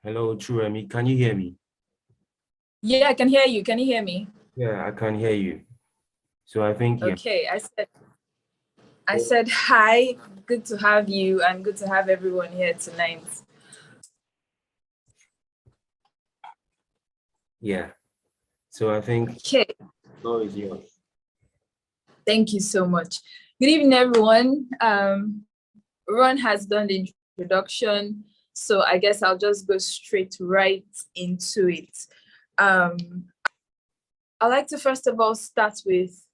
Hello, Churemi. Can you hear me? Yeah, I can hear you. Can you hear me? Yeah, I can hear you. So I think, yeah. Okay, I said hi. Good to have you and good to have everyone here tonight. Yeah. So I think Okay, the floor is yours. thank you so much. Good evening, everyone. Ron has done the introduction, so I guess I'll just go straight right into it. I'd like to first of all start with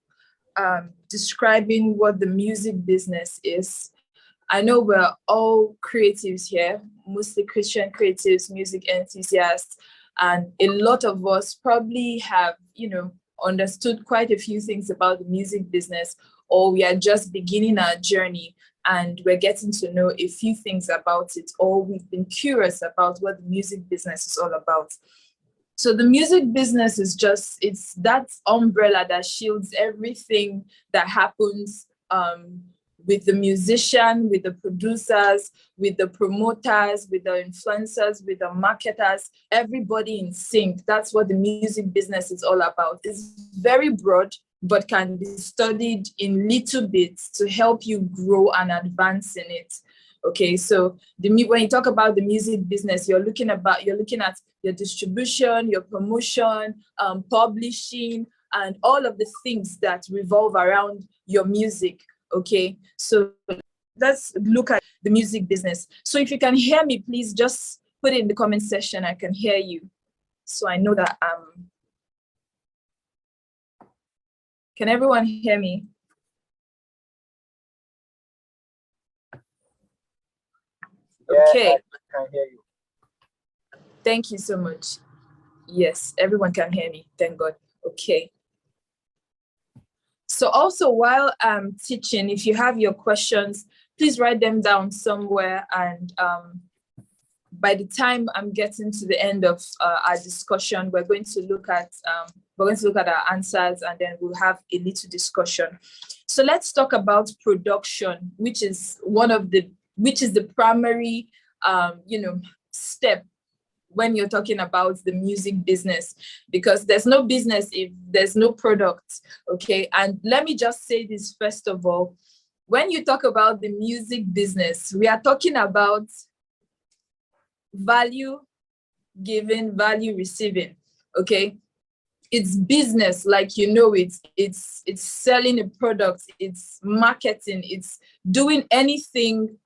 describing what the music business is. I know we're all creatives here, mostly Christian creatives, music enthusiasts, and a lot of us probably have, understood quite a few things about the music business, or we are just beginning our journey and we're getting to know a few things about it, or we've been curious about what the music business is all about. So the music business is it's that umbrella that shields everything that happens with the musician, with the producers, with the promoters, with the influencers, with the marketers, everybody in sync. That's what the music business is all about. It's very broad, but can be studied in little bits to help you grow and advance in it. Okay, so when you talk about the music business, you're looking at your distribution, your promotion, publishing, and all of the things that revolve around your music. Okay, so let's look at the music business. So if you can hear me, please just put it in the comment section. I can hear you, so I know that. Can everyone hear me? Okay. Yeah, I can hear you. Thank you so much. Yes, everyone can hear me. Thank God. Okay. So also while I'm teaching, if you have your questions, please write them down somewhere. And by the time I'm getting to the end of our discussion, we're going to look at our answers, and then we'll have a little discussion. So let's talk about production, which is the primary step when you're talking about the music business, because there's no business if there's no product. Okay, and let me just say this first of all. When you talk about the music business, we are talking about value giving, value receiving. Okay, it's business, like it's selling a product, it's marketing, it's doing anything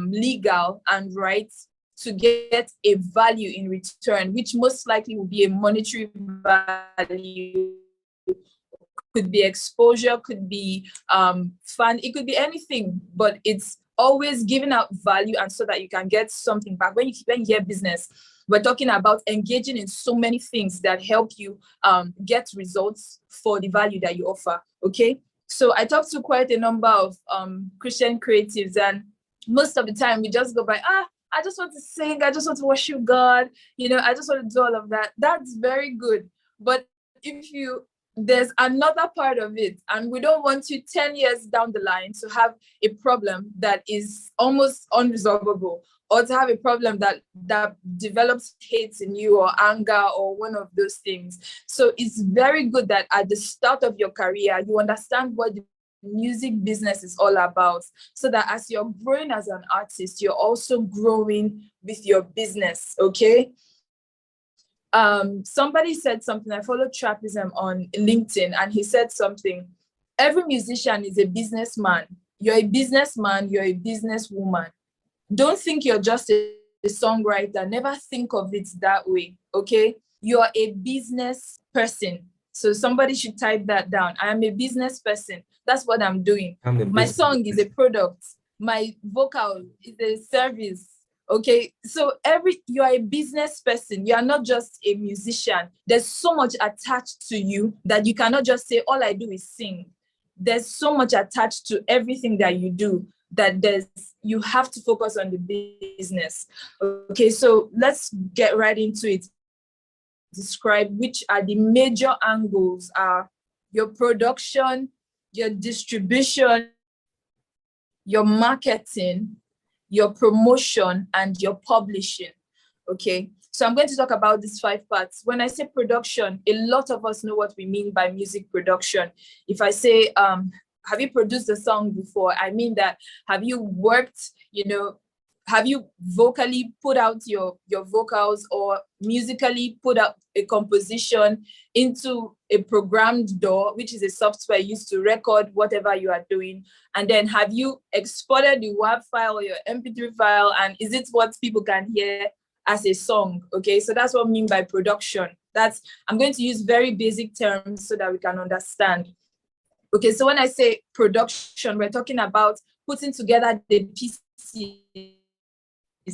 legal and right to get a value in return, which most likely will be a monetary value, could be exposure, could be fun, it could be anything, but it's always giving out value, and so that you can get something back. When you hear business, we're talking about engaging in so many things that help you get results for the value that you offer. Okay, so I talked to quite a number of Christian creatives, and most of the time we just go by, I just want to sing, I just want to worship God, I just want to do all of that. That's very good. But there's another part of it, and we don't want you 10 years down the line to have a problem that is almost unresolvable, or to have a problem that develops hate in you, or anger, or one of those things. So it's very good that at the start of your career, you understand what the music business is all about, so that as you're growing as an artist, you're also growing with your business. Okay. Somebody said something. I follow Trapism on LinkedIn, and he said something. Every musician is a businessman. You're a businessman, you're a businesswoman. Don't think you're just a songwriter. Never think of it that way. Okay, you're a business person. So somebody should type that down. I am a business person. That's what I'm doing. My song is a product. My vocal is a service. Okay, so you are a business person. You are not just a musician. There's so much attached to you that you cannot just say, all I do is sing. There's so much attached to everything that you do that you have to focus on the business. Okay, so let's get right into it. Describe which are the major angles are your production, your distribution, your marketing, your promotion, and your publishing. Okay, so I'm going to talk about these 5 parts. When I say production, a lot of us know what we mean by music production. If I say, have you produced a song before? I mean that, have you worked, have you vocally put out your vocals, or musically put out a composition into a programmed DAW, which is a software used to record whatever you are doing? And then have you exported the WAV file or your MP3 file, and is it what people can hear as a song? Okay, so that's what I mean by production. I'm going to use very basic terms so that we can understand. Okay, so when I say production, we're talking about putting together the pieces,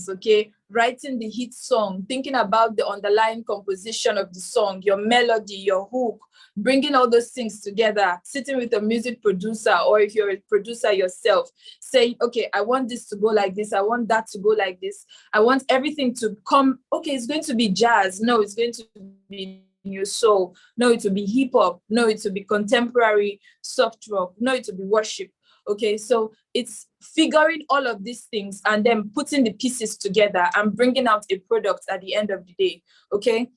okay, writing the hit song, thinking about the underlying composition of the song, your melody, your hook, bringing all those things together, sitting with a music producer, or if you're a producer yourself, saying, okay, I want this to go like this, I want that to go like this, I want everything to come, okay, it's going to be jazz, no, it's going to be new soul, no, it will be hip hop, no, it will be contemporary soft rock, no, it will be worship. Okay, so it's figuring all of these things and then putting the pieces together and bringing out a product at the end of the day. Okay,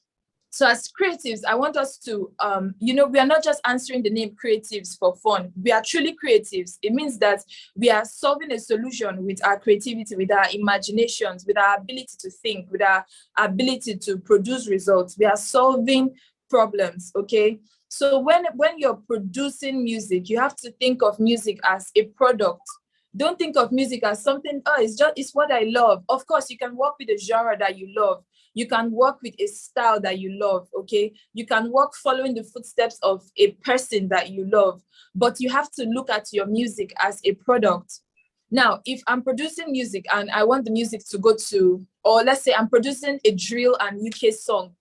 so as creatives, I want us to, we are not just answering the name creatives for fun. We are truly creatives. It means that we are solving a solution with our creativity, with our imaginations, with our ability to think, with our ability to produce results. We are solving problems, okay? So when you're producing music, you have to think of music as a product. Don't think of music as something, it's what I love. Of course, you can work with a genre that you love. You can work with a style that you love, okay? You can work following the footsteps of a person that you love, but you have to look at your music as a product. Now, if I'm producing music and I want the music to go to, or let's say I'm producing a drill and UK song,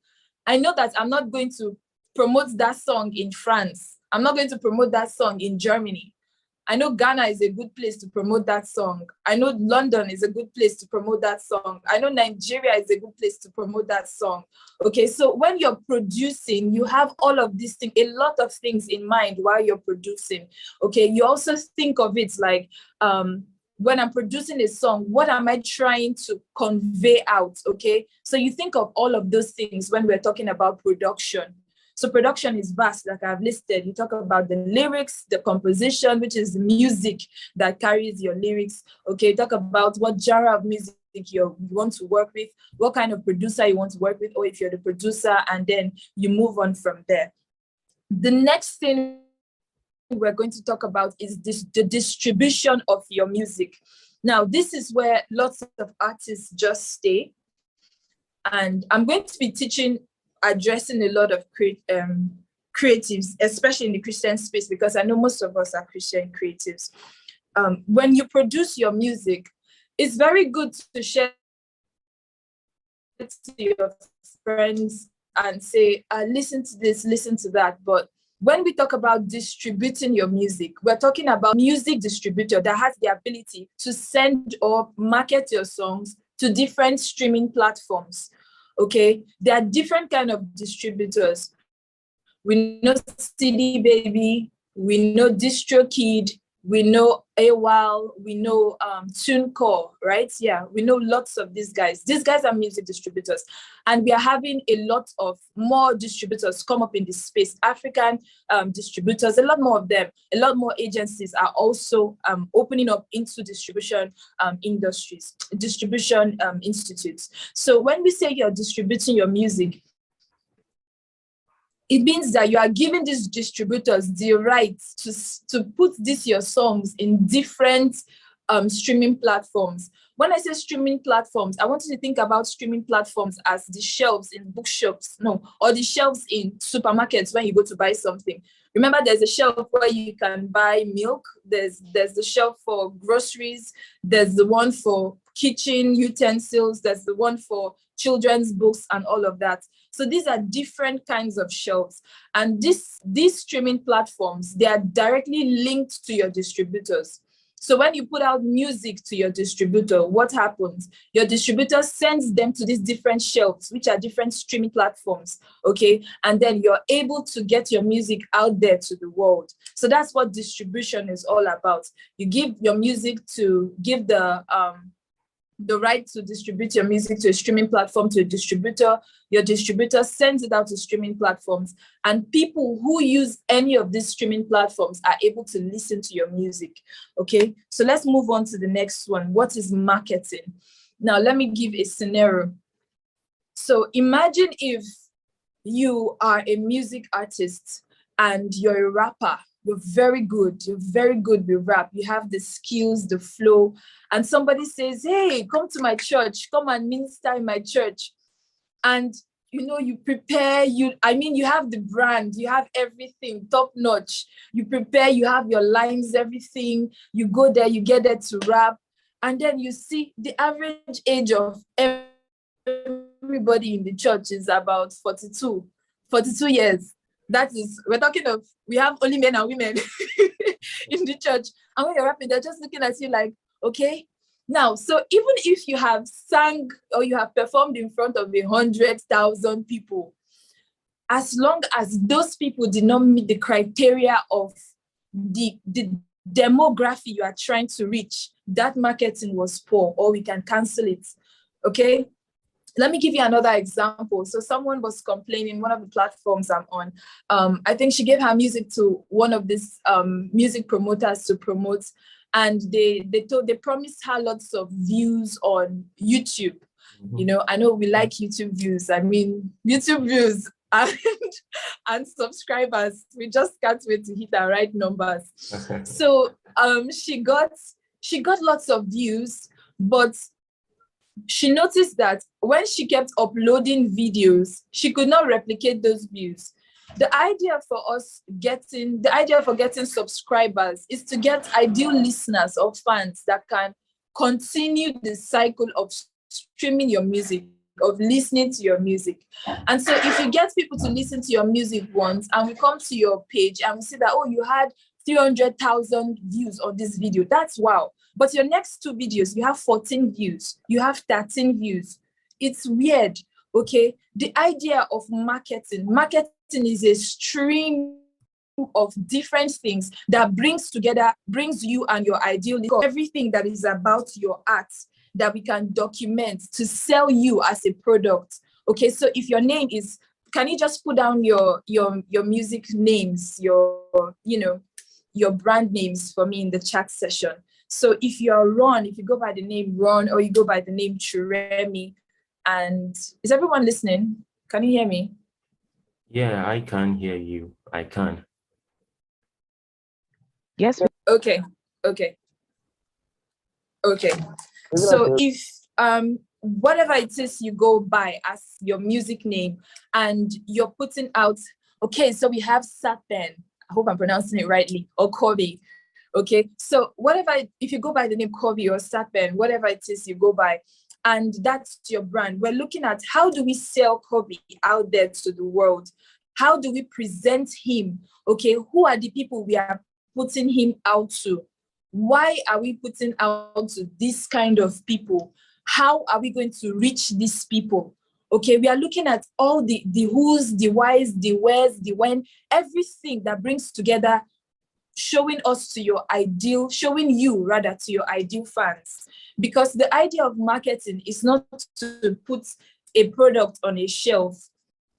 I know that I'm not going to promote that song in France. I'm not going to promote that song in Germany. I know Ghana is a good place to promote that song. I know London is a good place to promote that song. I know Nigeria is a good place to promote that song. Okay, so when you're producing, you have all of these things, a lot of things in mind while you're producing. Okay, you also think of it like, when I'm producing a song, what am I trying to convey out? Okay, so you think of all of those things when we're talking about production. So production is vast, like I've listed. You talk about the lyrics, the composition, which is the music that carries your lyrics. Okay, talk about what genre of music you want to work with, what kind of producer you want to work with, or if you're the producer, and then you move on from there. The next thing we're going to talk about is the distribution of your music. Now, this is where lots of artists just stay. And I'm going to be addressing a lot of creatives, especially in the Christian space, because I know most of us are Christian creatives. When you produce your music, it's very good to share it to your friends and say, listen to this, listen to that. But when we talk about distributing your music, we're talking about music distributor that has the ability to send or market your songs to different streaming platforms. Okay, there are different kind of distributors. We know CD Baby, we know DistroKid, we know AWAL, we know TuneCore, right? Yeah, we know lots of these guys. These guys are music distributors. And we are having a lot of more distributors come up in this space. African distributors, a lot more of them, a lot more agencies are also opening up into distribution industries, distribution institutes. So when we say you're distributing your music, it means that you are giving these distributors the right to put your songs in different streaming platforms. When I say streaming platforms, I want you to think about streaming platforms as the shelves in bookshops, or the shelves in supermarkets when you go to buy something. Remember, there's a shelf where you can buy milk. There's the shelf for groceries. There's the one for kitchen utensils. There's the one for children's books and all of that. So these are different kinds of shelves. And these streaming platforms, they are directly linked to your distributors. So when you put out music to your distributor, what happens? Your distributor sends them to these different shelves, which are different streaming platforms, okay? And then you're able to get your music out there to the world. So that's what distribution is all about. You give your music to give the the right to distribute your music to a streaming platform, to a distributor. Your distributor sends it out to streaming platforms, and people who use any of these streaming platforms are able to listen to your music. Okay, so let's move on to the next one. What is marketing? Now, let me give a scenario. So imagine if you are a music artist and you're a rapper. You're very good with rap. You have the skills, the flow, and somebody says, hey, come to my church, come and minister in my church. And you prepare, you have the brand, you have everything top notch. You prepare, you have your lines, everything. You go there, you get there to rap. And then you see the average age of everybody in the church is about 42 years. That is, we're talking of, we have only men and women in the church. And when you're rapping, they're just looking at you like, okay. Now, so even if you have sang or you have performed in front of 100,000 people, as long as those people did not meet the criteria of the demography you are trying to reach, that marketing was poor, or we can cancel it. Okay. Let me give you another example. So someone was complaining, one of the platforms I'm on, I think she gave her music to one of these music promoters to promote, and they promised her lots of views on YouTube. Mhm. I know we like YouTube views. I mean, YouTube views and subscribers. We just can't wait to hit our right numbers. So she got lots of views, but she noticed that when she kept uploading videos, she could not replicate those views. The idea for getting subscribers is to get ideal listeners or fans that can continue the cycle of streaming your music, of listening to your music. And so if you get people to listen to your music once, and we come to your page and we see that, oh, you had 300,000 views on this video, that's wow. But your next two videos, you have 14 views, you have 13 views. It's weird, okay? The idea of marketing is a stream of different things that brings you and your ideal, everything that is about your art that we can document to sell you as a product. Okay, so if your name is, can you just put down your music names, your brand names for me in the chat session? So if you're Ron, if you go by the name Ron, or you go by the name Churemi, and is everyone listening? Can you hear me? Yeah, I can hear you. I can. Yes. Okay. So if whatever it is you go by as your music name, and you're putting out, okay, so we have Sapen, I hope I'm pronouncing it rightly, or Kobe. Okay, so if you go by the name Kobe or Sapen, whatever it is you go by, and that's your brand, we're looking at how do we sell Kobe out there to the world? How do we present him? Okay, who are the people we are putting him out to? Why are we putting out to this kind of people? How are we going to reach these people? Okay, we are looking at all the who's, the whys, the where's, the when, everything that brings together, showing you rather to your ideal fans. Because the idea of marketing is not to put a product on a shelf.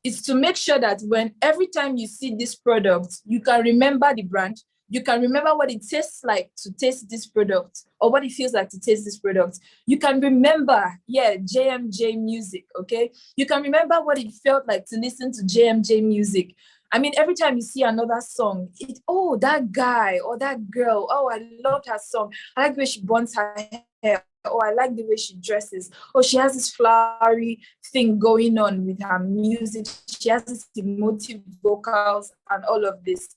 It's to make sure that every time you see this product, you can remember the brand, you can remember what it tastes like to taste this product, or what it feels like to taste this product. You can remember, JMJ music, okay? You can remember what it felt like to listen to JMJ music. I mean, every time you see another song, oh, that guy or that girl, oh, I loved her song. I like the way she buns her hair. Oh, I like the way she dresses. Oh, she has this flowery thing going on with her music. She has this emotive vocals and all of this.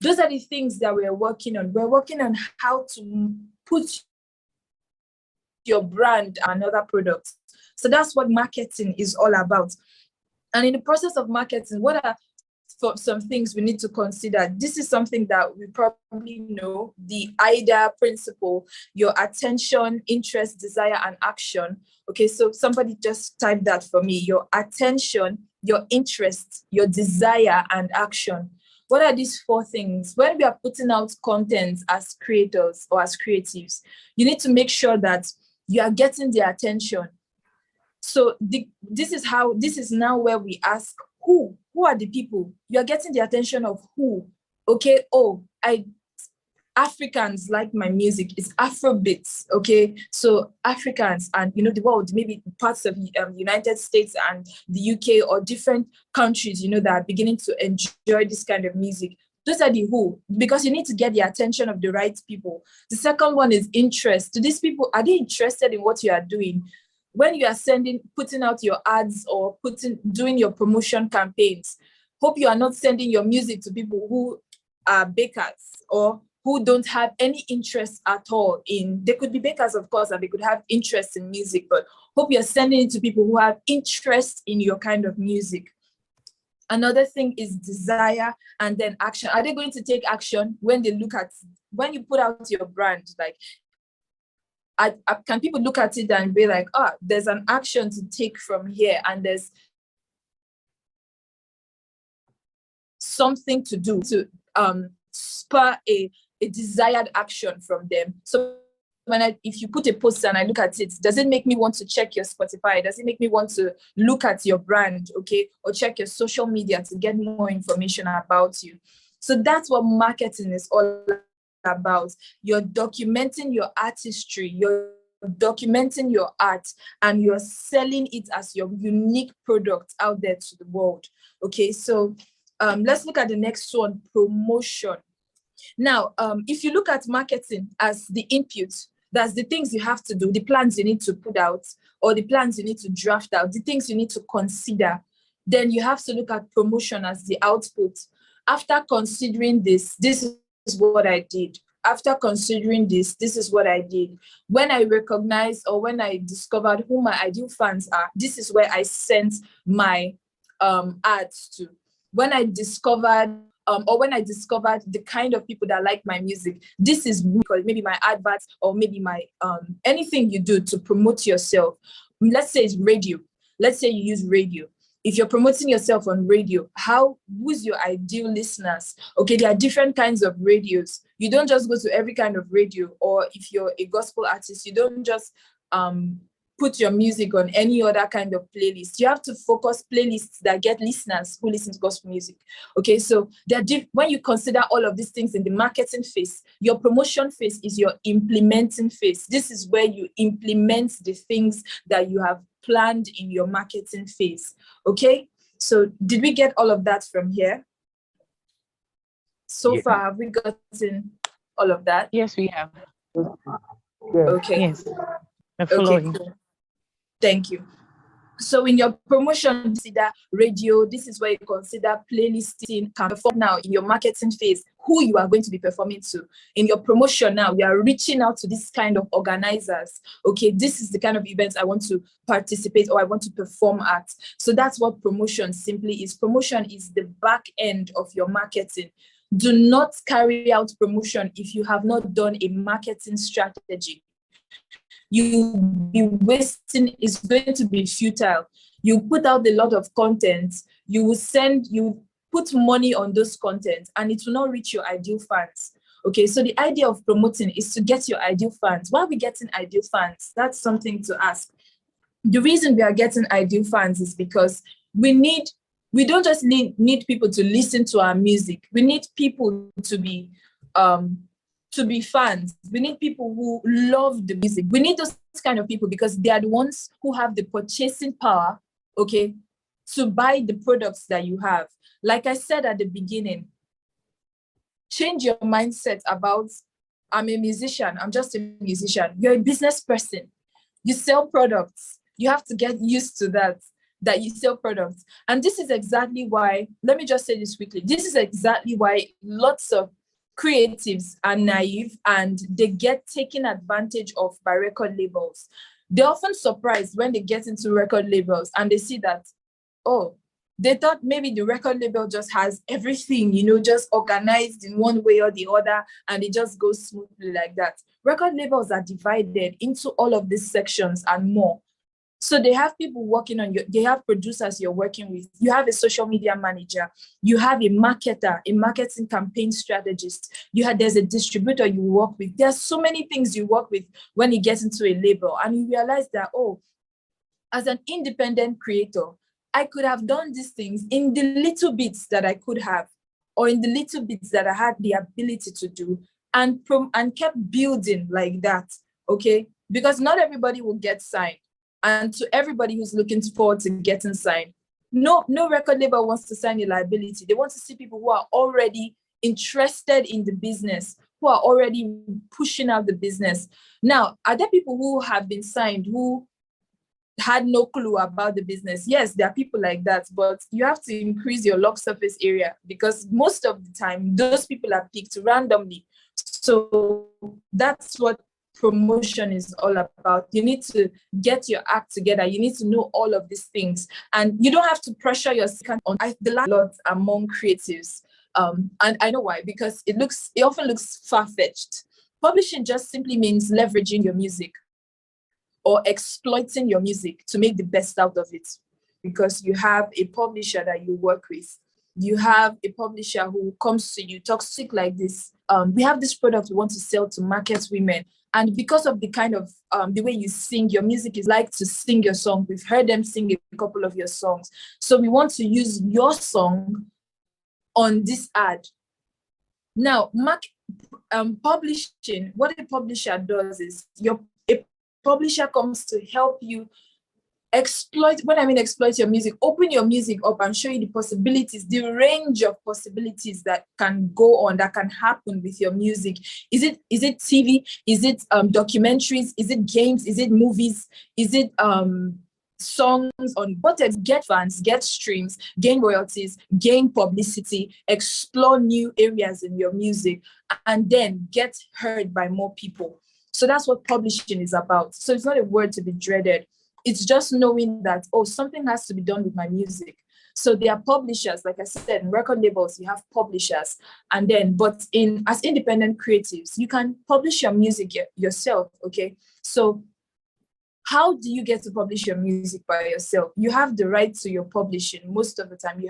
Those are the things that we're working on. We're working on how to put your brand and another product. So that's what marketing is all about. And in the process of marketing, what are some things we need to consider? This is something that we probably know, the AIDA principle: your attention, interest, desire, and action. Okay, so somebody just type that for me: your attention, your interest, your desire, and action. What are these four things? When we are putting out content as creators or as creatives, you need to make sure that you are getting their attention. So this is now where we ask, who are the people? You are getting the attention of who? Okay, Africans like my music. It's Afrobeats, okay? So Africans and the world, maybe parts of United States and the UK or different countries, that are beginning to enjoy this kind of music. Those are the who, because you need to get the attention of the right people. The second one is interest. Do these people, are they interested in what you are doing? When you are putting out your ads or doing your promotion campaigns, hope you are not sending your music to people who are bakers or who don't have any interest at all they could be bakers, of course, and they could have interest in music, but hope you're sending it to people who have interest in your kind of music. Another thing is desire and then action. Are they going to take action when you put out your brand? Like, can people look at it and be like, there's an action to take from here, and there's something to do to spur a desired action from them. So if you put a post and I look at it, does it make me want to check your Spotify? Does it make me want to look at your brand, okay? Or check your social media to get more information about you? So that's what marketing is all about. You're documenting your artistry, you're documenting your art, and you're selling it as your unique product out there to the world. Okay, so let's look at the next one, promotion. Now, if you look at marketing as the input, that's the things you have to do, the plans you need to put out, or the plans you need to draft out, the things you need to consider, then you have to look at promotion as the output. After considering this is what I did. After considering this is what I did. When I recognized or when I discovered who my ideal fans are, this is where I sent my ads to. When I discovered the kind of people that like my music, this is because maybe my adverts or maybe my anything you do to promote yourself. Let's say it's radio. Let's say you use radio. If you're promoting yourself on radio, who's your ideal listeners? Okay, there are different kinds of radios. You don't just go to every kind of radio, or if you're a gospel artist, you don't just put your music on any other kind of playlist. You have to focus playlists that get listeners who listen to gospel music. Okay, so when you consider all of these things in the marketing phase, your promotion phase is your implementing phase. This is where you implement the things that you have planned in your marketing phase. Okay, so did we get all of that from here? So far, have we gotten all of that? Yes, we have. Okay. Yes. Okay, cool. Thank you. So in your promotion, consider radio. This is where you consider playlisting. Can perform now in your marketing phase, who you are going to be performing to. In your promotion now, we are reaching out to this kind of organizers. Okay, this is the kind of events I want to participate or I want to perform at. So that's what promotion simply is. Promotion is the back end of your marketing. Do not carry out promotion if you have not done a marketing strategy. You'll be wasting, it's going to be futile. You put out a lot of content, you put money on those content, and it will not reach your ideal fans. Okay, so the idea of promoting is to get your ideal fans. Why are we getting ideal fans? That's something to ask. The reason we are getting ideal fans is because we don't just need people to listen to our music. We need people to be fans. We need people who love the music. We need those kind of people because they are the ones who have the purchasing power, okay, to buy the products that you have. Like I said at the beginning, change your mindset about, I'm a musician, I'm just a musician. You're a business person. You sell products. You have to get used to that you sell products. And this is exactly why, let me just say this quickly, this is exactly why lots of creatives are naive and they get taken advantage of by record labels. They're often surprised when they get into record labels and they see that, oh, they thought maybe the record label just has everything, just organized in one way or the other, and it just goes smoothly like that. Record labels are divided into all of these sections and more. So they have people working on you, they have producers you're working with, you have a social media manager, you have a marketer, a marketing campaign strategist, there's a distributor you work with. There's so many things you work with when you get into a label, and you realize that, oh, as an independent creator, I could have done these things in the little bits that I could have, or in the little bits that I had the ability to do, and kept building like that, okay? Because not everybody will get signed. And to everybody who's looking forward to getting signed, no record label wants to sign a liability. They want to see people who are already interested in the business, who are already pushing out the business. Now, are there people who have been signed who had no clue about the business? Yes, there are people like that, but you have to increase your lock surface area, because most of the time, those people are picked randomly. So that's what promotion is all about. You need to get your act together. You need to know all of these things, and you don't have to pressure yourself on. The lot among creatives, and I know why, because it often looks far-fetched. Publishing just simply means leveraging your music or exploiting your music to make the best out of it, because you have a publisher that you work with. You have a publisher who comes to you, talks to you like this. We have this product we want to sell to market women. And because of the kind of the way you sing, your music is like to sing your song. We've heard them sing a couple of your songs. So we want to use your song on this ad. Now, publishing, what a publisher does is a publisher comes to help you exploit. When I mean exploit your music, open your music up and show you the possibilities, the range of possibilities that can go on, that can happen with your music. Is it TV? Is it documentaries? Is it games? Is it movies? Is it songs on whatever? Get fans, get streams, gain royalties, gain publicity, explore new areas in your music, and then get heard by more people. So that's what publishing is about. So it's not a word to be dreaded. It's just knowing that, oh, something has to be done with my music. So there are publishers, like I said, in record labels, you have publishers. And then, but as independent creatives, you can publish your music yourself, okay? So how do you get to publish your music by yourself? You have the right to your publishing. Most of the time,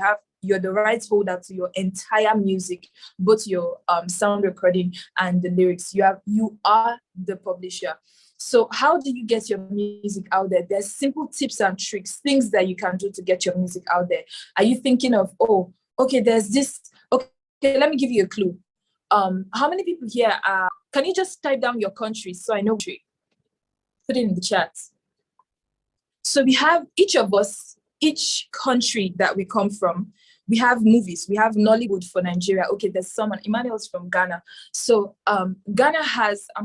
you're the rights holder to your entire music, both your sound recording and the lyrics. You are the publisher. So how do you get your music out there? There's simple tips and tricks, things that you can do to get your music out there. Are you thinking of, oh, okay, there's this, okay, let me give you a clue. How many people here can you just type down your country so I know? Put it in the chat. So we have each of us, each country that we come from, we have movies. We have Nollywood for Nigeria. Okay, there's someone, Emmanuel's from Ghana. So I'm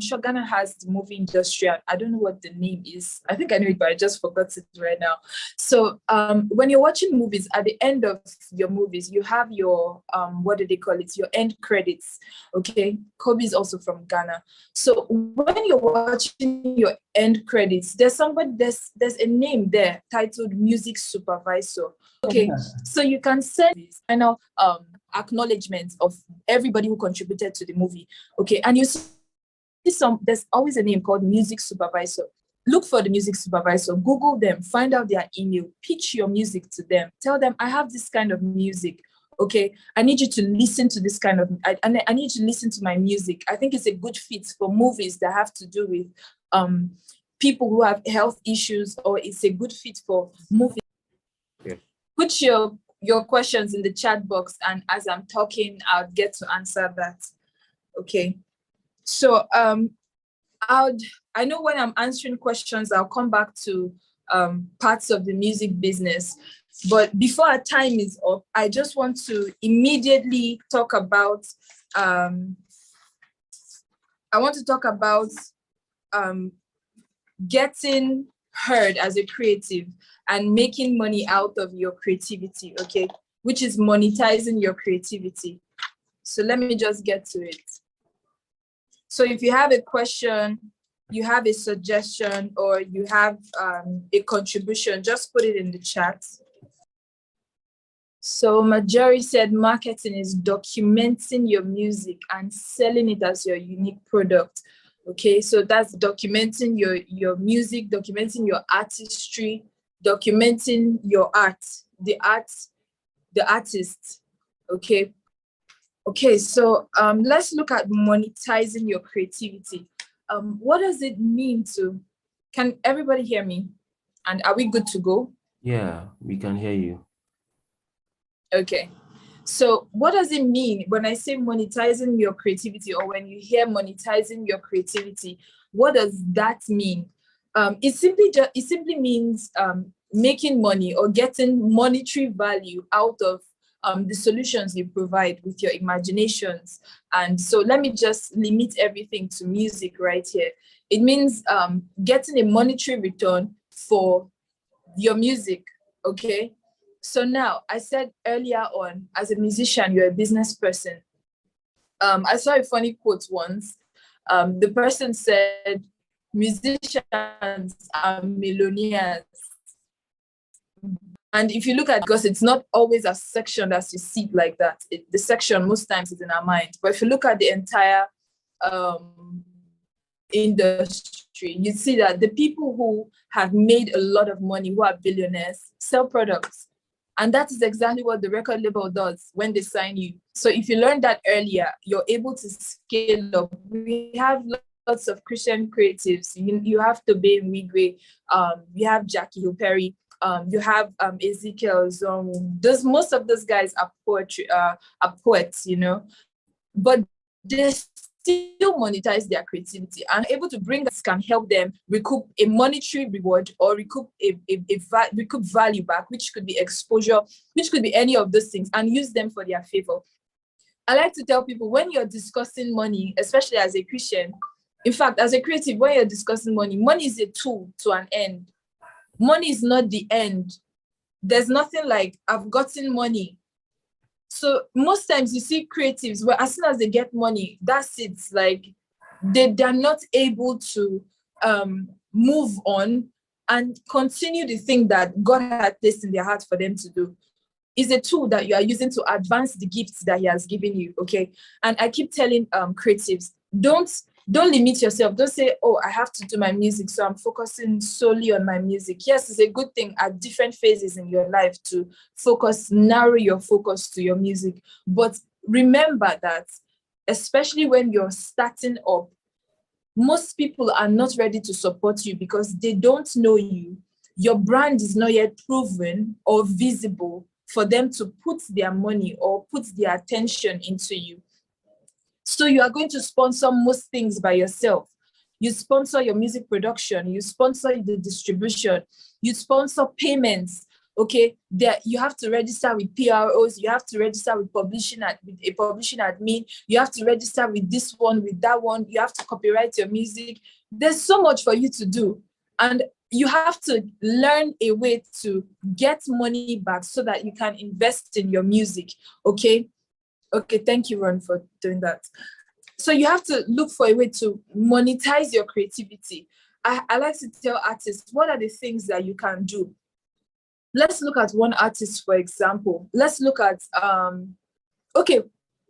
sure Ghana has the movie industry. I don't know what the name is. I think I know it, but I just forgot it right now. So when you're watching movies, at the end of your movies, you have your, what do they call it? Your end credits, okay? Kobe is also from Ghana. So when you're watching your end credits, there's a name there titled music supervisor. Okay, so you can send this final acknowledgement of everybody who contributed to the movie. Okay, and you see there's always a name called music supervisor. Look for the music supervisor, Google them, find out their email, pitch your music to them, tell them, I have this kind of music. Okay, I need you to listen to this kind of, I need you to listen to my music. I think it's a good fit for movies that have to do with people who have health issues, or it's a good fit for movies. Okay. Put your questions in the chat box, and as I'm talking, I'll get to answer that. Okay. So I know when I'm answering questions, I'll come back to parts of the music business. But before our time is up, I just want to immediately talk about getting heard as a creative and making money out of your creativity, okay? Which is monetizing your creativity. So let me just get to it. So if you have a question, you have a suggestion, or you have a contribution, just put it in the chat. So Majori said marketing is documenting your music and selling it as your unique product. Okay, so that's documenting your music, documenting your artistry, documenting your art, the artist. Okay. Okay, so let's look at monetizing your creativity. What does it mean to, can everybody hear me? And are we good to go? Yeah, we can hear you. Okay. So what does it mean when I say monetizing your creativity, or when you hear monetizing your creativity? What does that mean? It simply means making money or getting monetary value out of the solutions you provide with your imaginations. And so let me just limit everything to music right here. It means getting a monetary return for your music. Okay. So now, I said earlier on, as a musician, you're a business person. I saw a funny quote once. The person said, musicians are millionaires. And if you look at, because it's not always a section as you see it like that. The section most times is in our mind. But if you look at the entire industry, you see that the people who have made a lot of money, who are billionaires, sell products. And that is exactly what the record label does when they sign you. So if you learned that earlier, you're able to scale up. We have lots of Christian creatives. You have Tobe Wigwe, you have Jackie Hill Perry, you have Ezekiel Zong. Most of those guys are poets, but they still monetize their creativity and able to bring that can help them recoup a monetary reward or recoup recoup value back, which could be exposure, which could be any of those things, and use them for their favor. I like to tell people, when you're discussing money, especially as a Christian, in fact, as a creative, when you're discussing money, money is a tool to an end. Money is not the end. There's nothing like, I've gotten money. So most times you see creatives where as soon as they get money, that's it. Like they're not able to move on and continue the thing that God had placed in their heart for them to do. Is a tool that you are using to advance the gifts that He has given you. Okay. And I keep telling creatives, don't limit yourself. Don't say, oh, I have to do my music, so I'm focusing solely on my music. Yes, it's a good thing at different phases in your life to narrow your focus to your music. But remember that, especially when you're starting up, most people are not ready to support you because they don't know you. Your brand is not yet proven or visible for them to put their money or put their attention into you. So you are going to sponsor most things by yourself. You sponsor your music production, you sponsor the distribution, you sponsor payments. Okay, there you have to register with PROs, you have to register with a publishing admin, you have to register with this one, with that one, you have to copyright your music. There's so much for you to do. And you have to learn a way to get money back so that you can invest in your music. Okay. Okay, thank you, Ron, for doing that. So you have to look for a way to monetize your creativity. I like to tell artists, what are the things that you can do? Let's look at one artist, for example. Let's look at, okay,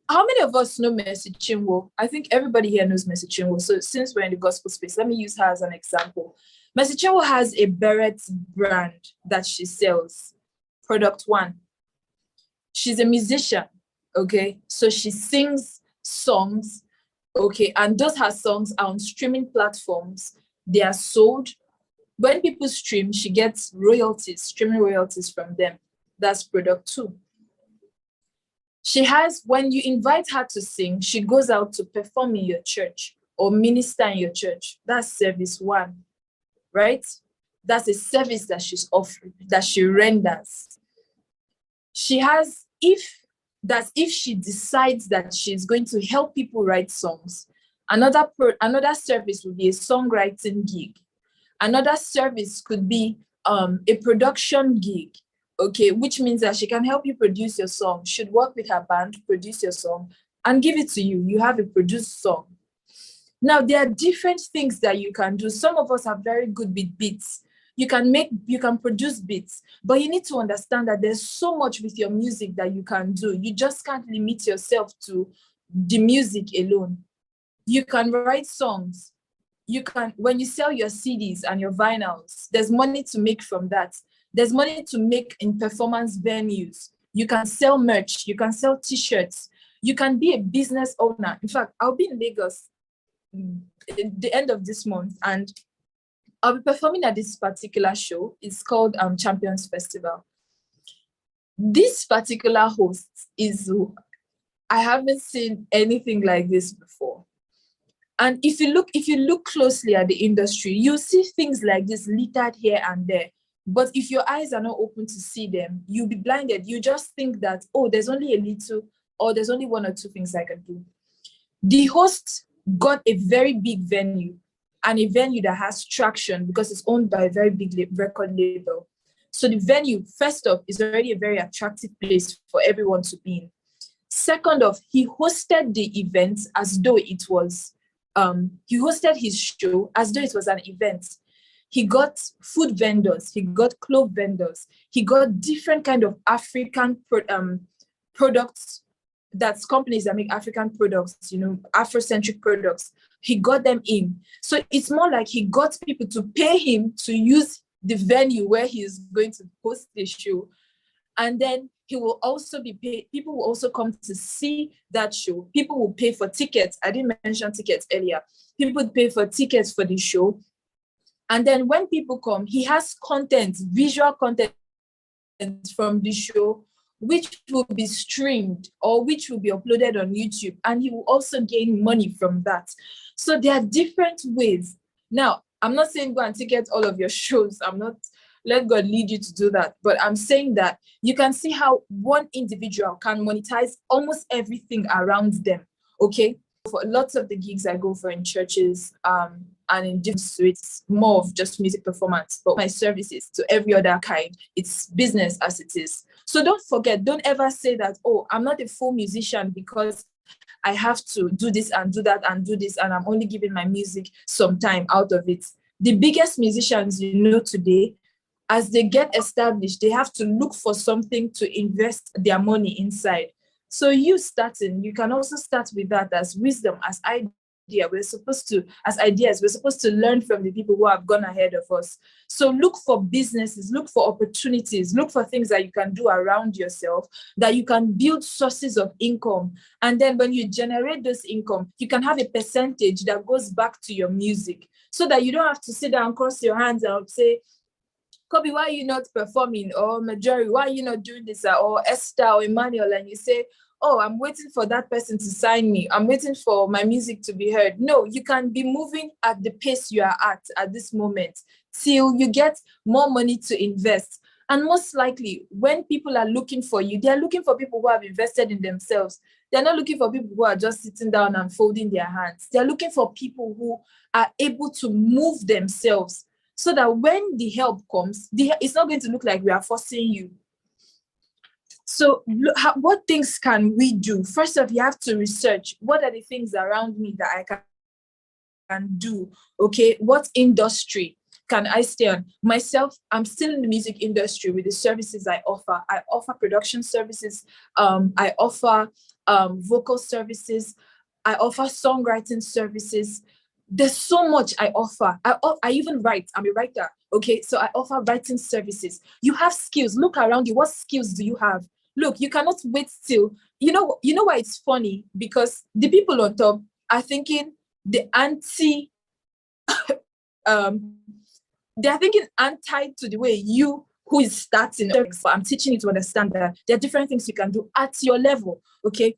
how many of us know Mercy Chinwo? I think everybody here knows Mercy Chinwo. So since we're in the gospel space, let me use her as an example. Mercy Chinwo has a beret brand that she sells, Product One. She's a musician. Okay, so she sings songs, okay, and those her songs are on streaming platforms. They are sold. When people stream, she gets royalties, streaming royalties from them. That's Product Two. She has, when you invite her to sing, she goes out to perform in your church or minister in your church. That's Service One, right? That's a service that she's offering, that she renders. She has, if she decides that she's going to help people write songs, another service would be a songwriting gig. Another service could be a production gig, okay, which means that she can help you produce your song, should work with her band, produce your song, and give it to you. You have a produced song. Now, there are different things that you can do. Some of us are very good with beats. You can produce beats, but you need to understand that there's so much with your music that you can do. You just can't limit yourself to the music alone. You can write songs. you can, when you sell your CDs and your vinyls, there's money to make from that. There's money to make in performance venues. You can sell merch, you can sell t-shirts, you can be a business owner. In fact, I'll be in Lagos at the end of this month, and I'll be performing at this particular show. It's called Champions Festival. This particular host I haven't seen anything like this before. And if you look closely at the industry, you see things like this littered here and there. But if your eyes are not open to see them, you'll be blinded. You just think that, oh, there's only a little, or there's only one or two things I can do. The host got a very big venue, and a venue that has traction because it's owned by a very big record label. So the venue, first off, is already a very attractive place for everyone to be in. Second off, he hosted the event as though it was, he hosted his show as though it was an event. He got food vendors, he got clothes vendors, he got different kind of African products, that's companies that make African products, Afrocentric products. He got them in. So it's more like he got people to pay him to use the venue where he's going to host the show. And then he will also be paid. People will also come to see that show. People will pay for tickets. I didn't mention tickets earlier. People would pay for tickets for the show. And then when people come, he has content, visual content from the show, which will be streamed or which will be uploaded on YouTube. And he will also gain money from that. So there are different ways. Now, I'm not saying go and ticket all of your shows. Let God lead you to do that. But I'm saying that you can see how one individual can monetize almost everything around them, okay? For lots of the gigs I go for in churches and in different suites, more of just music performance, but my services to every other kind, it's business as it is. So don't forget, don't ever say that, oh, I'm not a full musician because I have to do this and do that and do this, and I'm only giving my music some time out of it. The biggest musicians today, as they get established, they have to look for something to invest their money inside. So you starting, you can also start with that as wisdom, as idea. We're supposed to learn from the people who have gone ahead of us. So look for businesses, look for opportunities, look for things that you can do around yourself, that you can build sources of income. And then when you generate this income, you can have a percentage that goes back to your music, so that you don't have to sit down, cross your hands and say, Kobe, why are you not performing? Or Majori, why are you not doing this? Or Esther or Emmanuel, and you say, oh, I'm waiting for that person to sign me. I'm waiting for my music to be heard. No, you can be moving at the pace you are at this moment till you get more money to invest. And most likely, when people are looking for you, they're looking for people who have invested in themselves. They're not looking for people who are just sitting down and folding their hands. They're looking for people who are able to move themselves, so that when the help comes, it's not going to look like we are forcing you. So what things can we do? First off, you have to research, what are the things around me that I can do? Okay, what industry can I stay on? Myself, I'm still in the music industry with the services I offer. I offer production services. I offer vocal services. I offer songwriting services. There's so much I offer. I even write. I'm a writer. Okay, so I offer writing services. You have skills. Look around you. What skills do you have? Look, you cannot wait till, you know why it's funny? Because the people on top are thinking they're thinking anti to the way you, who is starting. I'm teaching you to understand that there are different things you can do at your level. Okay.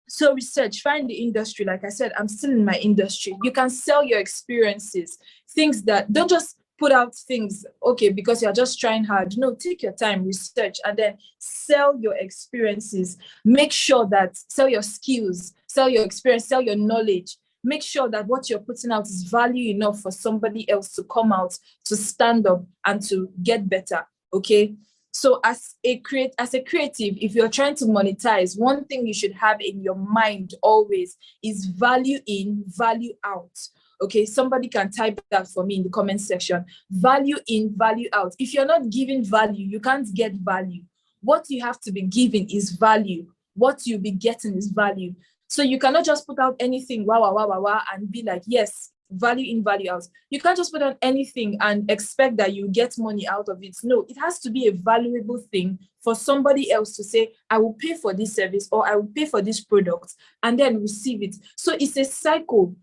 So research, find the industry. Like I said, I'm still in my industry. You can sell your experiences, things that don't just put out things, okay, because you're just trying hard. No, take your time, research, and then sell your experiences. Make sure that sell your skills, sell your experience, sell your knowledge. Make sure that what you're putting out is value enough for somebody else to come out, to stand up and to get better, okay? So as a creative, if you're trying to monetize, one thing you should have in your mind always is value in, value out. Okay, somebody can type that for me in the comment section. Value in, value out. If you're not giving value, you can't get value. What you have to be giving is value. What you'll be getting is value. So you cannot just put out anything, wow, wow, wow, wow, wow, and be like, yes, value in, value out. You can't just put on anything and expect that you get money out of it. No, it has to be a valuable thing for somebody else to say, I will pay for this service or I will pay for this product and then receive it. So it's a cycle.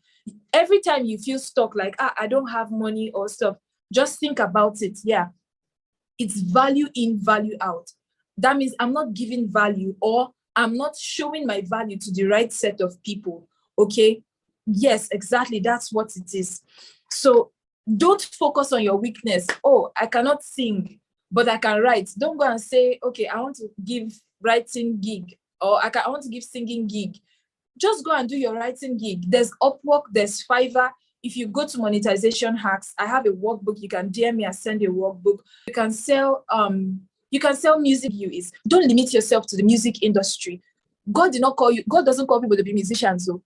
Every time you feel stuck, like, I don't have money or stuff, just think about it. Yeah, it's value in, value out. That means I'm not giving value or I'm not showing my value to the right set of people. Okay. Yes, exactly. That's what it is. So don't focus on your weakness. Oh, I cannot sing, but I can write. Don't go and say, okay, I want to give writing gig or I want to give singing gig. Just go and do your writing gig. There's Upwork, there's Fiverr. If you go to monetization hacks, I have a workbook. You can DM me and send a workbook. You can sell music UEs. Don't limit yourself to the music industry. God did not call you, God doesn't call people to be musicians. So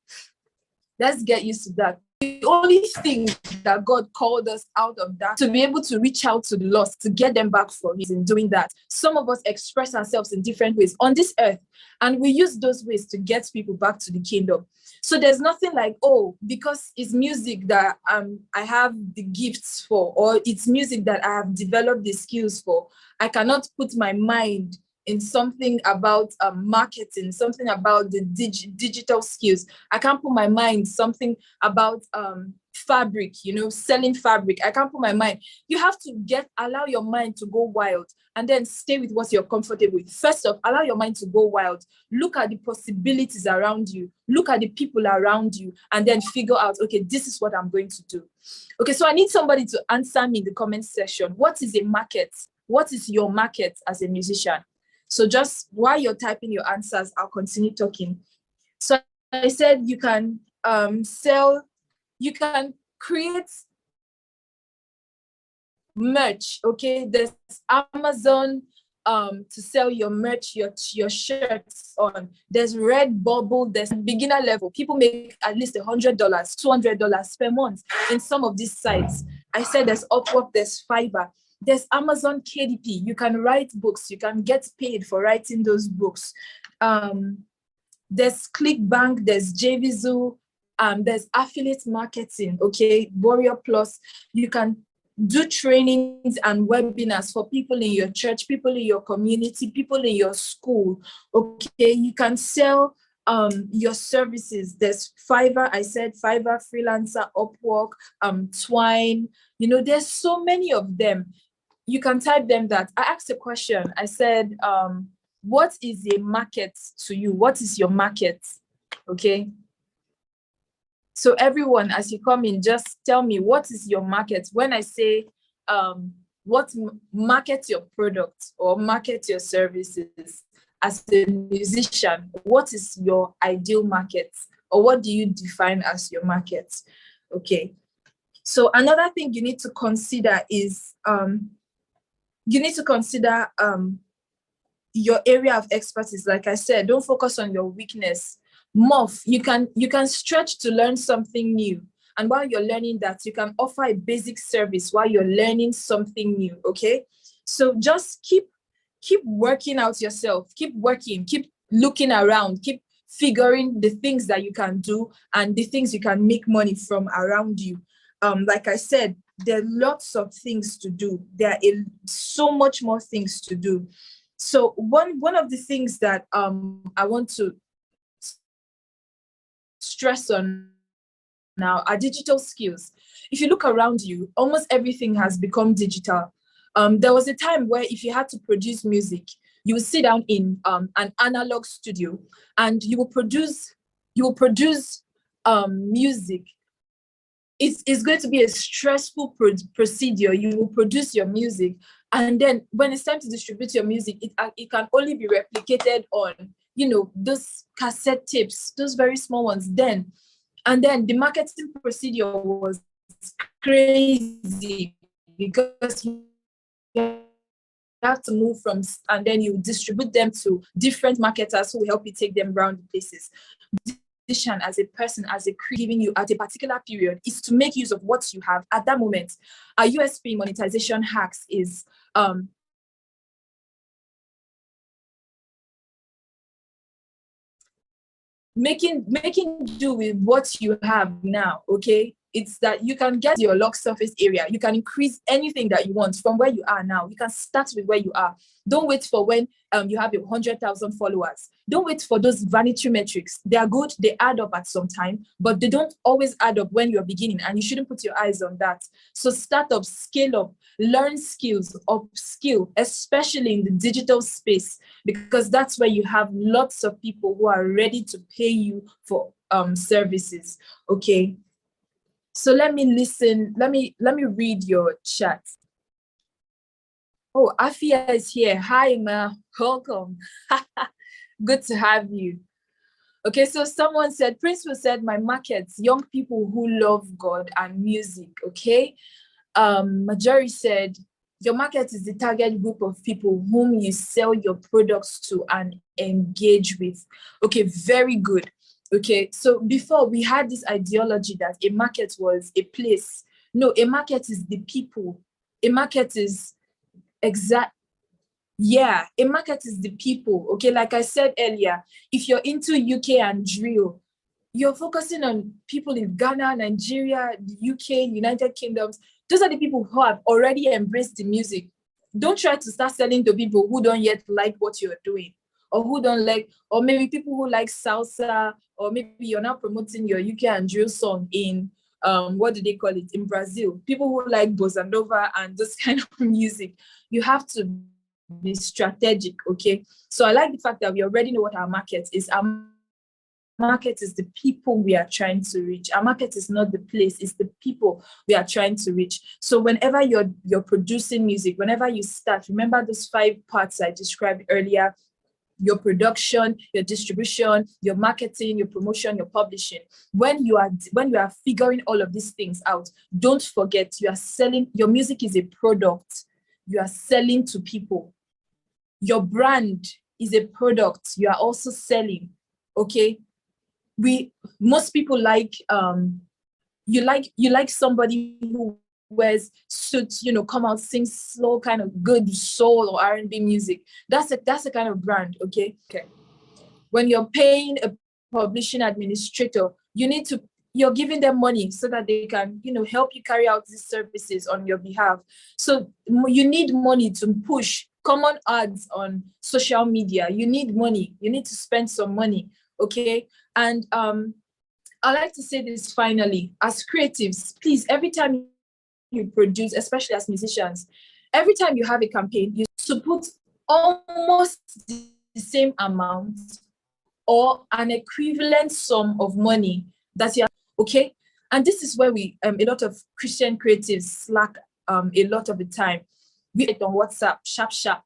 let's get used to that. The only thing that God called us out of that to be able to reach out to the lost, to get them back for Him, in doing that. Some of us express ourselves in different ways on this earth, and we use those ways to get people back to the kingdom. So there's nothing like, oh, because it's music that I have the gifts for, or it's music that I have developed the skills for. I cannot put my mind in something about marketing, something about the digital skills. I can't put my mind something about fabric, selling fabric. I can't put my mind. You have to allow your mind to go wild and then stay with what you're comfortable with. First off, allow your mind to go wild. Look at the possibilities around you. Look at the people around you and then figure out, okay, this is what I'm going to do. Okay, so I need somebody to answer me in the comment section. What is a market? What is your market as a musician? So just while you're typing your answers, I'll continue talking. So I said you can you can create merch, okay? There's Amazon to sell your merch, your shirts on. There's Redbubble, there's beginner level. People make at least $100, $200 per month in some of these sites. I said there's Upwork, there's Fiverr. There's Amazon KDP. You can write books. You can get paid for writing those books. There's ClickBank. There's JVZoo. There's affiliate marketing. Okay, Warrior Plus. You can do trainings and webinars for people in your church, people in your community, people in your school. Okay, you can sell your services. There's Fiverr. I said Fiverr, Freelancer, Upwork, Twine. There's so many of them. You can type them that. I asked a question. I said, what is a market to you? What is your market? Okay. So everyone, as you come in, just tell me, what is your market? When I say, market your product or market your services as a musician, what is your ideal market? Or what do you define as your market? Okay. So another thing you need to consider is, your area of expertise. Like I said, don't focus on your weakness. Morph. You can stretch to learn something new. And while you're learning that, you can offer a basic service while you're learning something new. Okay. So just keep working out yourself. Keep working. Keep looking around. Keep figuring the things that you can do and the things you can make money from around you. Like I said, there are lots of things to do. There are so much more things to do. So one of the things that I want to stress on now are digital skills. If you look around you, almost everything has become digital. There was a time where if you had to produce music, you would sit down in an analog studio and you will produce music. It's going to be a stressful procedure. You will produce your music, and then when it's time to distribute your music, it can only be replicated on, those cassette tapes, those very small ones then. And then the marketing procedure was crazy because you have to move from, and then you distribute them to different marketers who will help you take them around the places. As a person, as a creator, giving you at a particular period is to make use of what you have at that moment. Our USP monetization hacks is making do with what you have now. Okay, It's that you can get your log surface area. You can increase anything that you want from where you are now. You can start with where you are. Don't wait for when you have 100,000 followers. Don't wait for those vanity metrics. They are good. They add up at some time, but they don't always add up when you're beginning, and you shouldn't put your eyes on that. So start up, scale up, learn skills, upskill, especially in the digital space, because that's where you have lots of people who are ready to pay you for services. Okay. So let me listen. Let me read your chat. Oh, Afia is here. Hi, Ma. Welcome. Good to have you. Okay, so someone said, Principal said, my markets, young people who love God and music. Okay. Majori said, your market is the target group of people whom you sell your products to and engage with. Okay, very good. Okay, so before we had this ideology that a market was a place. No, a market is the people. A market is a market is the people. Okay, like I said earlier, if you're into UK and drill, you're focusing on people in Ghana, Nigeria, the UK, United Kingdoms. Those are the people who have already embraced the music. Don't try to start selling to people who don't yet like what you're doing, or who don't like, or maybe people who like salsa, or maybe you're now promoting your UK and drill song in what do they call it, in Brazil. People who like bossa nova and this kind of music. You have to be strategic. Okay, so I like the fact that we already know what our market is. Our market is the people we are trying to reach. Our market is not the place, it's the people we are trying to reach. So whenever you're producing music, whenever you start, remember those 5 parts I described earlier: your production, your distribution, your marketing, your promotion, your publishing. When you are figuring all of these things out, don't forget you are selling. Your music is a product you are selling to people. Your brand is a product you are also selling. Okay, most people like you like somebody who wears suits, come out, sing slow kind of good soul or R&B music. That's a kind of brand. Okay. When you're paying a publishing administrator, you're giving them money so that they can help you carry out these services on your behalf. So you need money to push common ads on social media. You need money. You need to spend some money. Okay. And I like to say this finally, as creatives, please, every time you produce, especially as musicians, every time you have a campaign, you should put almost the same amount or an equivalent sum of money that you are, okay? And this is where a lot of Christian creatives slack a lot of the time. We it on WhatsApp, sharp,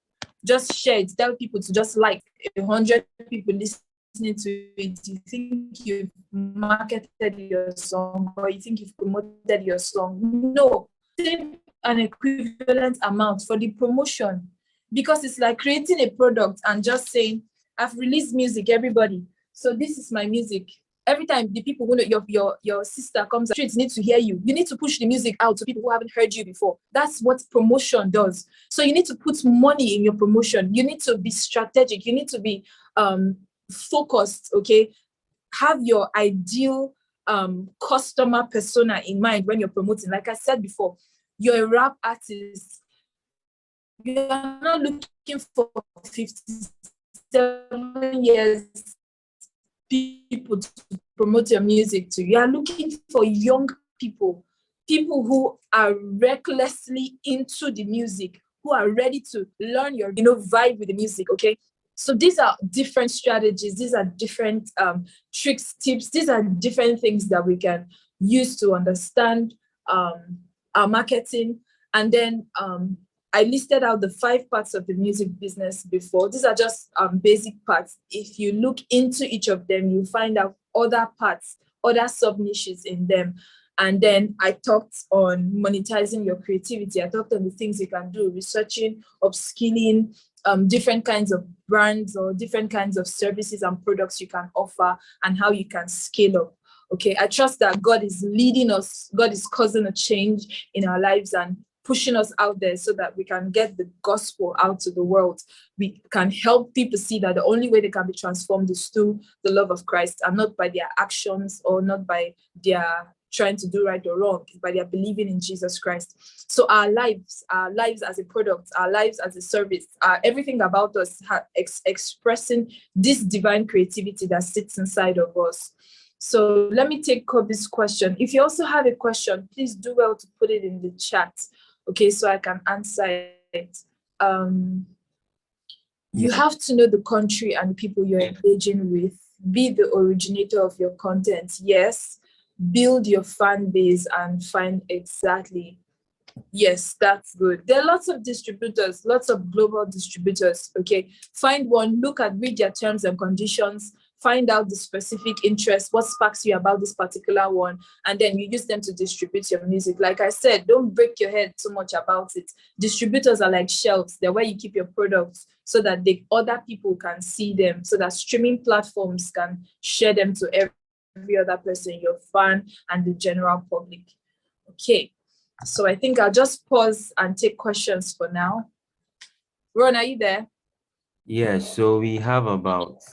just share it, tell people to just like 100 people listening to it. You think you've marketed your song, or you think you've promoted your song. No, save an equivalent amount for the promotion, because it's like creating a product and just saying, I've released music, everybody, so this is my music. Every time the people who know your sister comes straight need to hear you. You need to push the music out to people who haven't heard you before. That's what promotion does. So you need to put money in your promotion. You need to be strategic. You need to be focused. Okay, have your ideal customer persona in mind when you're promoting. Like I said before, you're a rap artist. You're not looking for 57 years people to promote your music to. You are looking for young people who are recklessly into the music, who are ready to learn your vibe with the music. Okay, so these are different strategies, these are different tricks, tips, these are different things that we can use to understand our marketing. And then I listed out the 5 parts of the music business before. These are just basic parts. If you look into each of them, you find out other parts, other sub-niches in them. And then I talked on monetizing your creativity. I talked on the things you can do, researching, upskilling, different kinds of brands or different kinds of services and products you can offer, and how you can scale up. Okay, I trust that God is leading us. God is causing a change in our lives and pushing us out there so that we can get the gospel out to the world. We can help people see that the only way they can be transformed is through the love of Christ, and not by their actions or not by their trying to do right or wrong, it's by their believing in Jesus Christ. So our lives as a product, our lives as a service, everything about us expressing this divine creativity that sits inside of us. So let me take Kobe's question. If you also have a question, please do well to put it in the chat, okay, so I can answer it. You have to know the country and people you're engaging with. Be the originator of your content. Yes. Build your fan base and find exactly. Yes, that's good. There are lots of distributors, lots of global distributors. Okay. Find one, read their terms and conditions, find out the specific interest, what sparks you about this particular one, and then you use them to distribute your music. Like I said, don't break your head too much about it. Distributors are like shelves. They're where you keep your products so that other people can see them, so that streaming platforms can share them to every other person, your fan, and the general public. Okay, so I think I'll just pause and take questions for now. Ron, are you there? Yeah, so we have about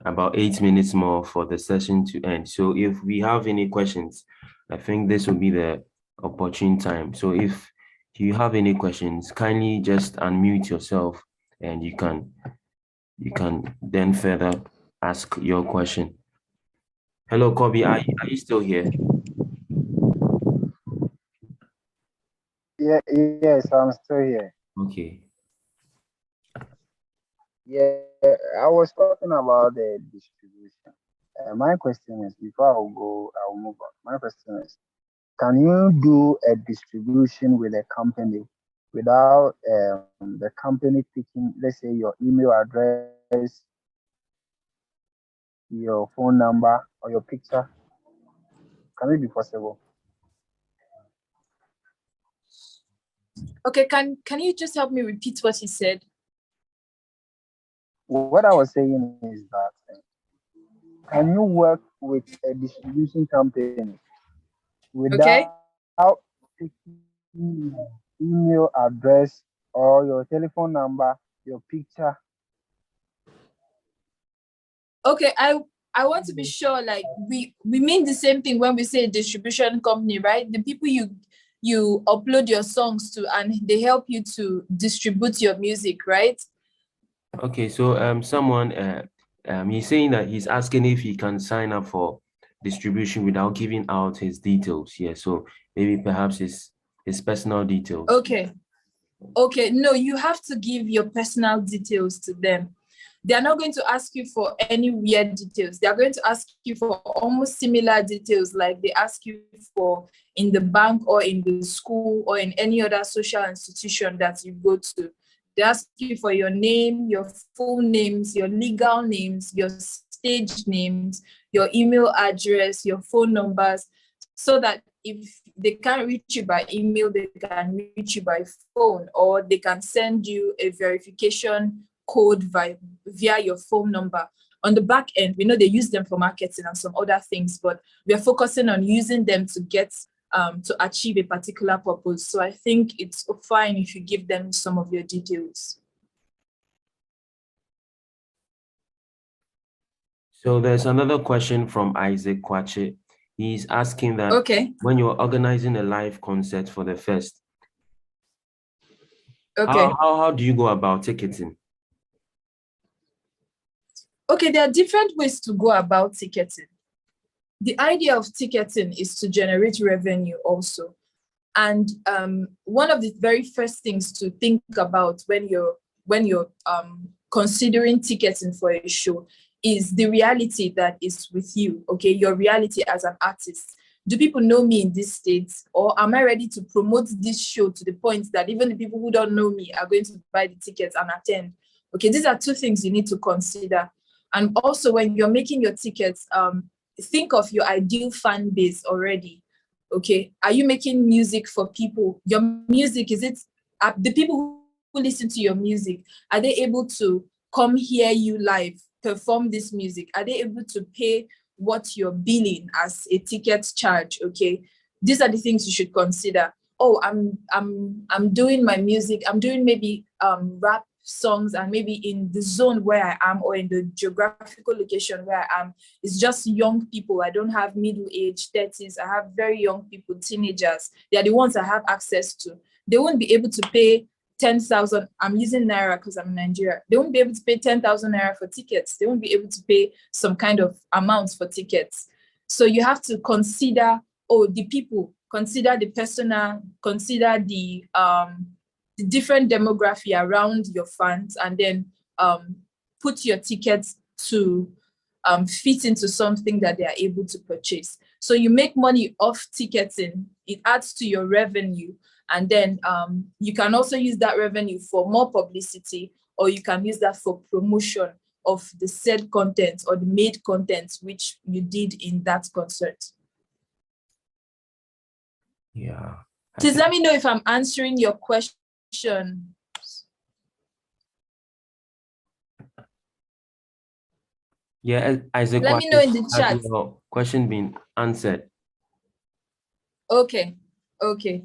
8 minutes more for the session to end. So if we have any questions, I think this will be the opportune time. So if you have any questions, kindly just unmute yourself and you can then further ask your question. Hello, Kobe, are you still here? Yes, I'm still here. Okay. Yeah, I was talking about the distribution. My question is, before I'll move on. My question is, can you do a distribution with a company without the company taking, let's say, your email address, your phone number, or your picture? Can it be possible? Okay, can you just help me repeat what he said? What I was saying is that can you work with a distribution company without taking your email address or your telephone number, your picture? Okay, I want to be sure, like we mean the same thing when we say distribution company, right? The people you upload your songs to and they help you to distribute your music, right? Okay, so someone he's saying that he's asking if he can sign up for distribution without giving out his details. Yeah, so maybe perhaps his personal details. Okay, no, you have to give your personal details to them. They are not going to ask you for any weird details. They are going to ask you for almost similar details like they ask you for in the bank or in the school or in any other social institution that you go to. They ask you for your name, your full names, your legal names, your stage names, your email address, your phone numbers, so that if they can't reach you by email, they can reach you by phone, or they can send you a verification code via your phone number. On the back end, we know they use them for marketing and some other things, but we are focusing on using them to get to achieve a particular purpose. So I think it's fine if you give them some of your details. So there's another question from Isaac Kwache. He's asking that when you're organizing a live concert for the fest, how do you go about ticketing? Okay, there are different ways to go about ticketing. The idea of ticketing is to generate revenue also. And one of the very first things to think about when you're considering ticketing for a show is the reality that is with you, okay? Your reality as an artist. Do people know me in this state, or am I ready to promote this show to the point that even the people who don't know me are going to buy the tickets and attend? Okay, these are two things you need to consider. And also when you're making your tickets, think of your ideal fan base already. Okay, are you making music for people? Your music, is it the people who listen to your music, are they able to come hear you live, perform this music? Are they able to pay what you're billing as a ticket charge? Okay, these are the things you should consider. Oh, I'm doing my music, I'm doing maybe rap songs, and maybe in the zone where I am or in the geographical location where I am, it's just young people. I don't have middle age 30s. I have very young people, teenagers. They are the ones I have access to. They won't be able to pay 10,000. I'm using Naira because I'm in Nigeria. They won't be able to pay 10,000 Naira for tickets. They won't be able to pay some kind of amounts for tickets. So you have to consider, the people, consider the persona, consider the different demography around your fans, and then put your tickets to fit into something that they are able to purchase. So you make money off ticketing, it adds to your revenue, and then you can also use that revenue for more publicity, or you can use that for promotion of the said content or the made content which you did in that concert. Yeah. Please let me know if I'm answering your question. Yeah, Isaac, Let me know in the has chat. your question been answered? Okay,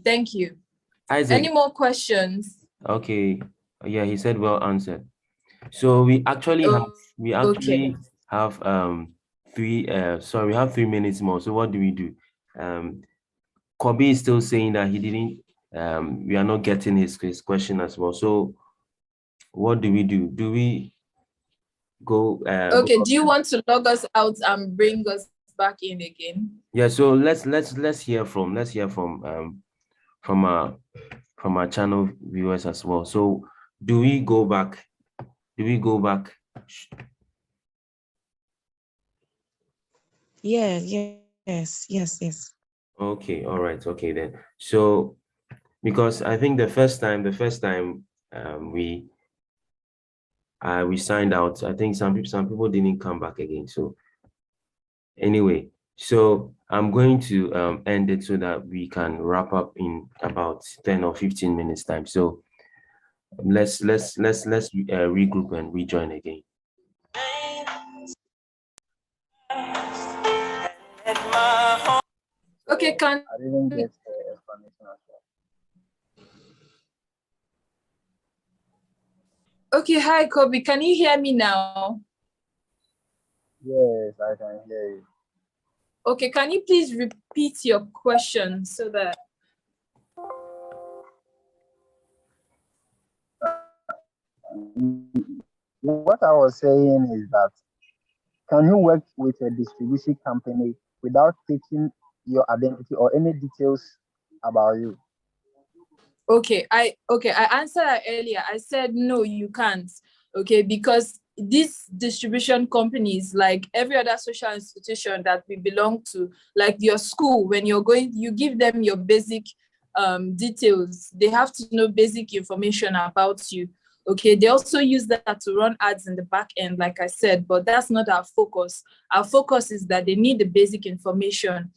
thank you. Isaac, Any more questions? okay. Yeah, he said well answered. So we actually Okay. have 3 minutes more. So what do we do? Kobe is still saying that he didn't we are not getting his question as well. So what do we do? Do we go Okay, do you want to log us out and bring us back in again? Yeah, so let's hear from from our channel viewers as well. So do we go back? Yes. Okay, all right, okay then. So because I think the first time we signed out, I think some people didn't come back again. So anyway, so I'm going to end it so that we can wrap up in about 10 or 15 minutes time. So let's regroup and rejoin again. Okay, I didn't get the explanation as well. Okay, hi Kobe, can you hear me now? Yes, I can hear you. Okay, can you please repeat your question so that... What I was saying is that, can you work with a distribution company without taking your identity or any details about you? Okay, I answered that earlier. I said no, you can't. Okay, because these distribution companies, like every other social institution that we belong to, like your school, when you're going, you give them your basic details. They have to know basic information about you. Okay, they also use that to run ads in the back end, like I said, but that's not our focus. Our focus is that they need the basic information.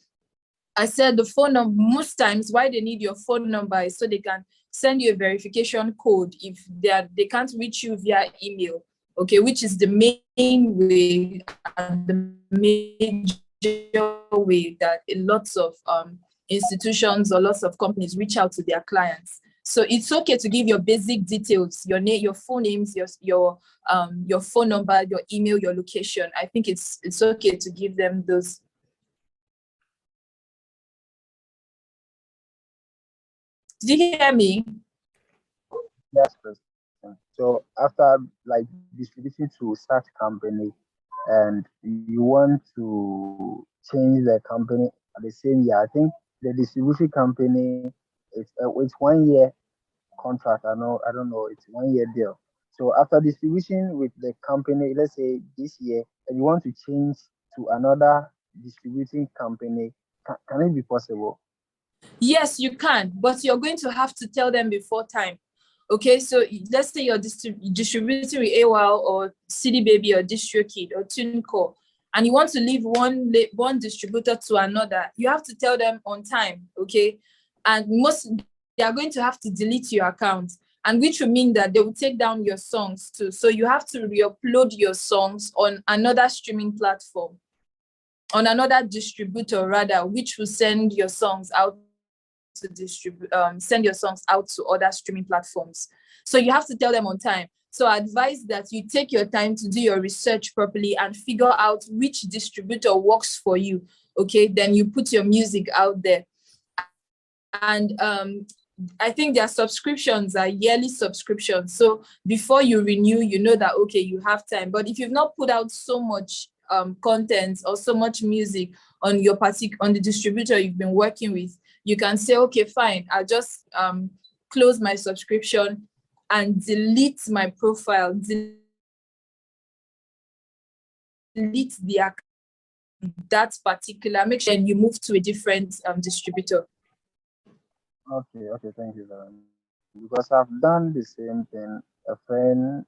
I said the phone number, most times why they need your phone number is so they can send you a verification code if they can't reach you via email, okay, which is the main way and the major way that lots of institutions or lots of companies reach out to their clients. So it's okay to give your basic details, your name, your full names, your phone number, your email, your location. I think it's okay to give them those. Did you hear me? Yes, Christian. So after like distributing to such company, and you want to change the company at the same year, I think the distribution company it's 1 year contract. I don't know. It's 1 year deal. So after distribution with the company, let's say this year, and you want to change to another distributing company, can it be possible? Yes, you can, but you're going to have to tell them before time. Okay, so let's say you're distributing with AWOL or CD Baby or DistroKid or TuneCore, and you want to leave one distributor to another. You have to tell them on time, okay? And they are going to have to delete your account, and which will mean that they will take down your songs too. So you have to re-upload your songs on another streaming platform, on another distributor rather, which will send your songs out to send your songs out to other streaming platforms. So you have to tell them on time. So I advise that you take your time to do your research properly and figure out which distributor works for you. Okay, then you put your music out there. And I think their subscriptions are yearly subscriptions. So before you renew, you know that, okay, you have time. But if you've not put out so much content or so much music on your on the distributor you've been working with, you can say, okay, fine, I'll just close my subscription and delete my profile, delete the account, that particular, make sure you move to a different distributor. Okay, thank you very much. Because I've done the same thing. A friend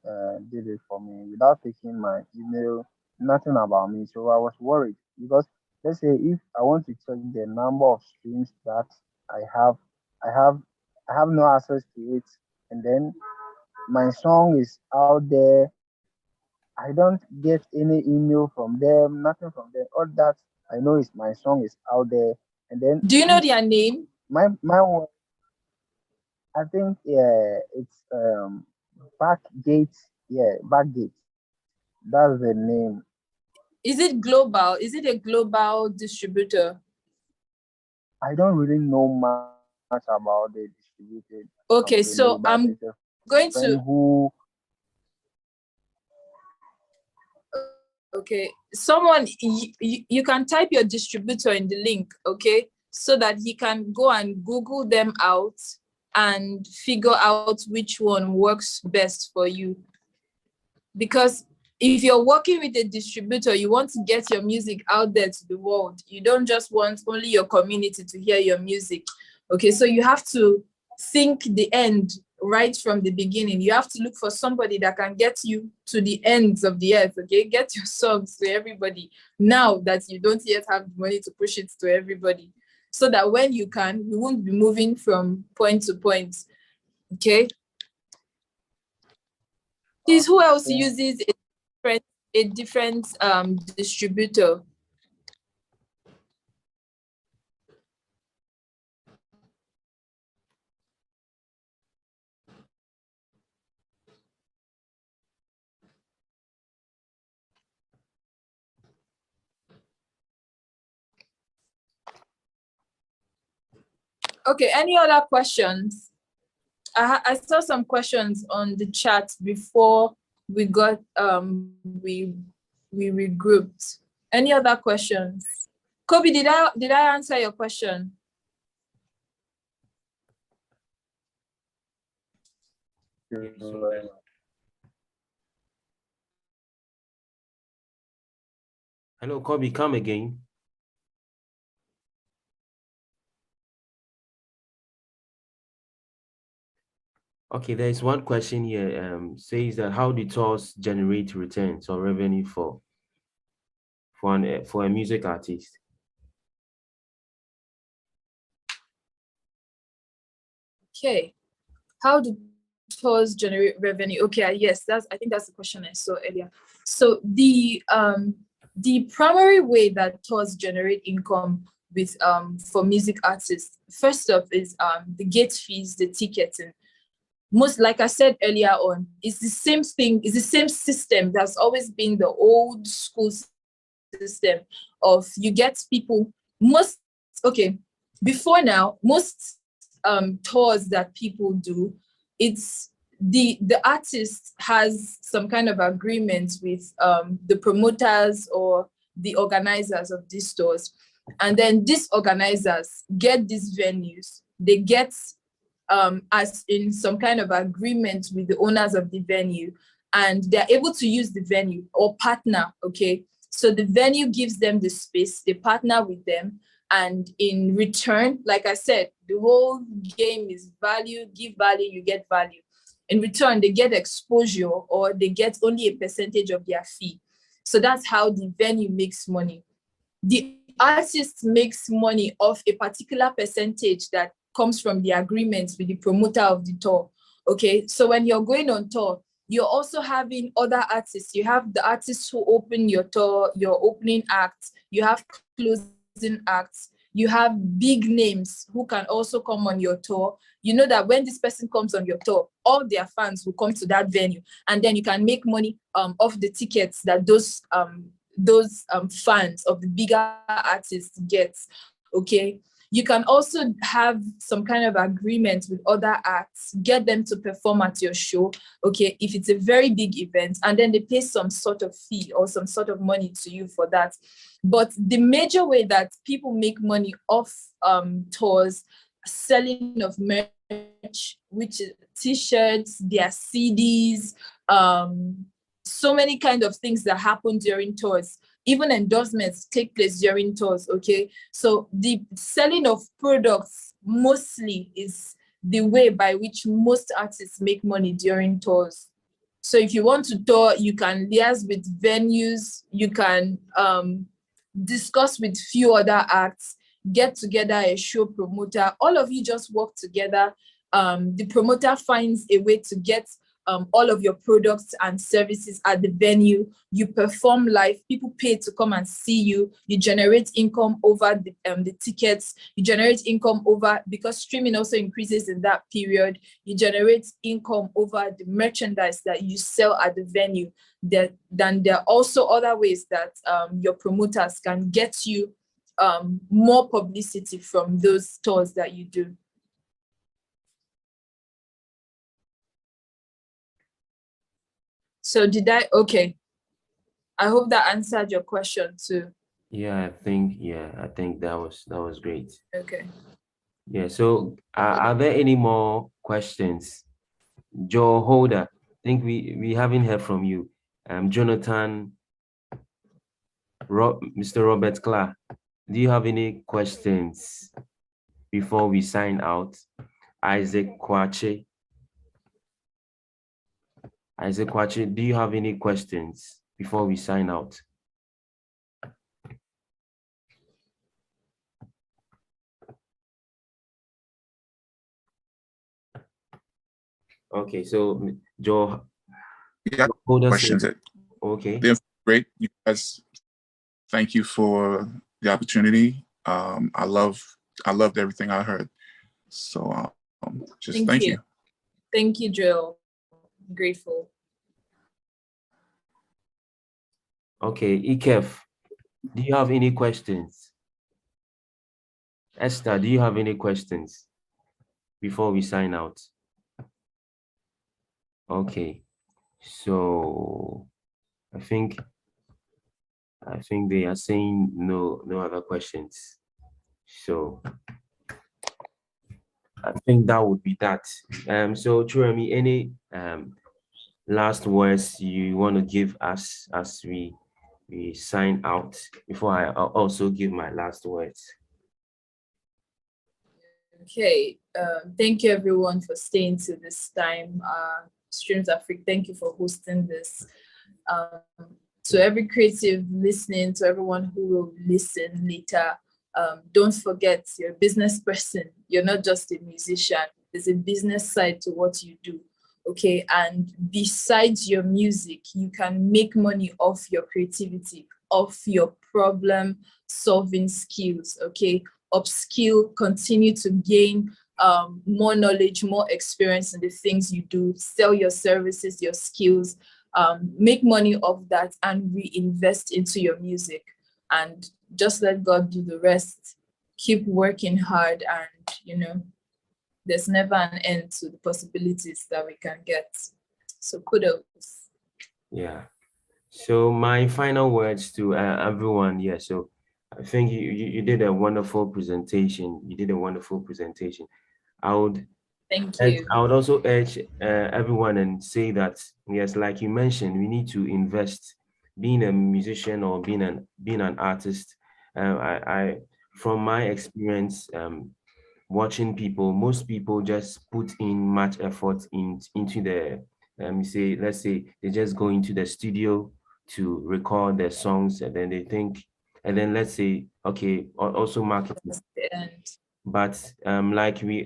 did it for me without taking my email, nothing about me. So I was worried because let's say if I want to check the number of streams that I have, I have, I have no access to it, and then my song is out there. I don't get any email from them, nothing from them. All that I know is my song is out there, and then Do you know their name? my one. I think it's Backgate. Yeah, Backgate. That's the name. Is it global? Is it a global distributor? I don't really know much about the distributed Okay, company, so but I'm it's a going friend to, who. okay, someone, you can type your distributor in the link, okay, so that he can go and Google them out and figure out which one works best for you. Because if you're working with a distributor, you want to get your music out there to the world. You don't just want only your community to hear your music. Okay, so you have to think the end right from the beginning. You have to look for somebody that can get you to the ends of the earth. Okay, get your songs to everybody now that you don't yet have the money to push it to everybody, so that when you can, you won't be moving from point to point. Okay, please, who else Okay. uses a different distributor? Okay, any other questions? I saw some questions on the chat before we got we regrouped. Any other questions? Kobe, did I answer your question? Thank you very much. Hello, Kobe, come again. Okay, there's one question here. Says that how do tours generate returns or revenue for a music artist? Okay, how do tours generate revenue? Okay, yes, I think that's the question I saw earlier. So the primary way that tours generate income with for music artists, first off, is the gate fees, the ticketing. Most, like I said earlier on, it's the same thing, it's the same system that's always been the old school system of you get people, most, okay, before now, most tours that people do, it's the artist has some kind of agreement with the promoters or the organizers of these tours, and then these organizers get these venues, they get as in some kind of agreement with the owners of the venue, and they're able to use the venue or partner. Okay, so the venue gives them the space, they partner with them, and in return, like I said, the whole game is value, give value, you get value. In return, they get exposure, or they get only a percentage of their fee. So that's how the venue makes money. The artist makes money off a particular percentage that comes from the agreements with the promoter of the tour. Okay, so when you're going on tour, you're also having other artists. You have the artists who open your tour, your opening act, you have closing acts, You have big names who can also come on your tour. You know that when this person comes on your tour, all their fans will come to that venue, and then you can make money off the tickets that those fans of the bigger artists get. Okay. You can also have some kind of agreement with other acts, get them to perform at your show, okay, if it's a very big event, and then they pay some sort of fee or some sort of money to you for that. But the major way that people make money off tours, selling of merch, which is t-shirts, their CDs, so many kind of things that happen during tours. Even endorsements take place during tours, okay? So the selling of products mostly is the way by which most artists make money during tours. So if you want to tour, you can liaise with venues, you can discuss with few other acts, get together a show promoter, all of you just work together. The promoter finds a way to get all of your products and services at the venue. You perform live, people pay to come and see you. You generate income over the tickets. You generate income over, because streaming also increases in that period. You generate income over the merchandise that you sell at the venue. Then there are also other ways that your promoters can get you more publicity from those stores that you do. So okay. I hope that answered your question too. Yeah, I think that was great. Okay. Yeah, so are there any more questions? Joe Holder, I think we haven't heard from you. Jonathan, Mr. Robert Clark, do you have any questions before we sign out? Isaac Kwache, do you have any questions before we sign out? Okay, so Joe, Yeah, questions. Okay. They're great. You guys, thank you for the opportunity. I loved everything I heard. So just thank you. Thank you, Joe. I'm grateful. Okay, Ikef, do you have any questions? Esther, do you have any questions before we sign out? Okay, so I think they are saying no other questions. So I think that would be that. So Churemi, any last words you want to give us as we sign out before I'll also give my last words? Okay, thank you everyone for staying to this time. Streams Africa, thank you for hosting this. To every creative listening, to everyone who will listen later, don't forget, you're a business person. You're not just a musician. There's a business side to what you do, okay? And besides your music, you can make money off your creativity, off your problem-solving skills, okay? Upskill, continue to gain more knowledge, more experience in the things you do, sell your services, your skills, make money off that and reinvest into your music, and just let God do the rest. Keep working hard, and there's never an end to the possibilities that we can get. So kudos. Yeah. So my final words to everyone. Yeah. So I think you did a wonderful presentation. Thank you. I would also urge everyone and say that, yes, like you mentioned, we need to invest. Being a musician or being an artist, I from my experience, watching people, most people just put in much effort into the let's say they just go into the studio to record their songs, and then they think, and then let's say, okay, also marketing. That's the end. But like we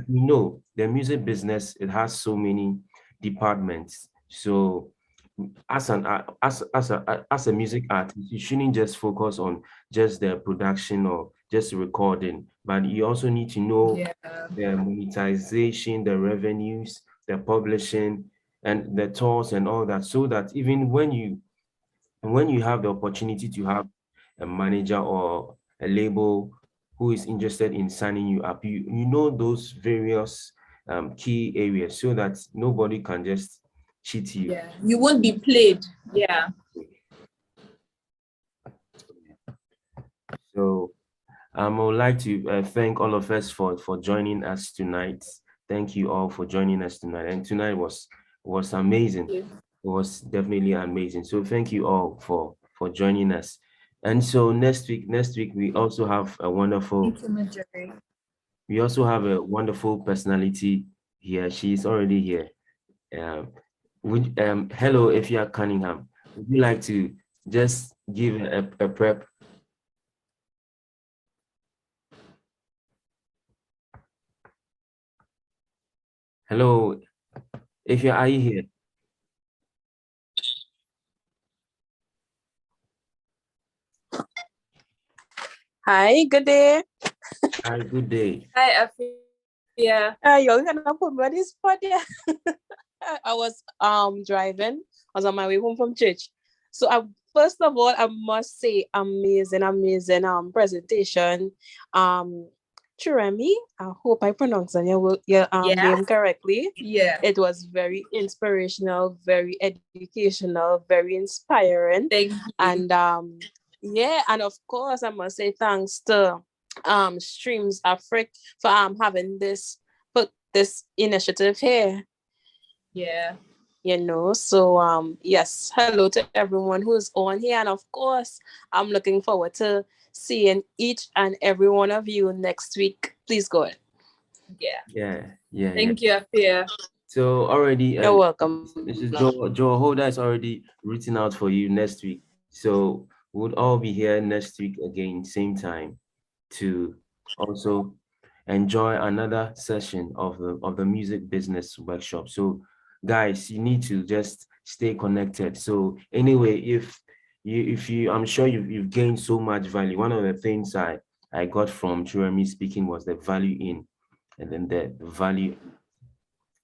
know, the music business, it has so many departments. So as a music artist, you shouldn't just focus on just the production or just recording, but you also need to know Yeah. the monetization, the revenues, the publishing, and the tours and all that, so that even when you have the opportunity to have a manager or a label who is interested in signing you up, you know those various key areas so that nobody can just cheat you. Yeah. You won't be played. Yeah. So I would like to thank all of us for joining us tonight. Thank you all for joining us tonight. And tonight was amazing. Thank you. It was definitely amazing. So thank you all for joining us. And so next week we also have a wonderful Thank you, Marjorie. we also have a wonderful personality here. She's already here. Hello, if you are Cunningham, would you like to just give a prep? Hello, if you are you here? Hi, good day. Hi, good day. Hi, Afia. You're gonna put me on this spot, yeah. I was driving. I was on my way home from church. So first of all, I must say amazing presentation. Churemi, I hope I pronounced your Yeah. name correctly. Yeah. It was very inspirational, very educational, very inspiring. Thank you. And yeah, and of course I must say thanks to Streams Africa for having put this initiative here. Yeah. So yes, hello to everyone who's on here, and of course I'm looking forward to seeing each and every one of you next week. Please go ahead. Yeah. Thank you, Afia. So already You're welcome. this is Joe Holder is already written out for you next week. So we'll all be here next week again, same time, to also enjoy another session of the music business workshop. So guys, you need to just stay connected. So anyway, if you I'm sure you've gained so much value. One of the things I got from Churemi speaking was the value in, and then the value,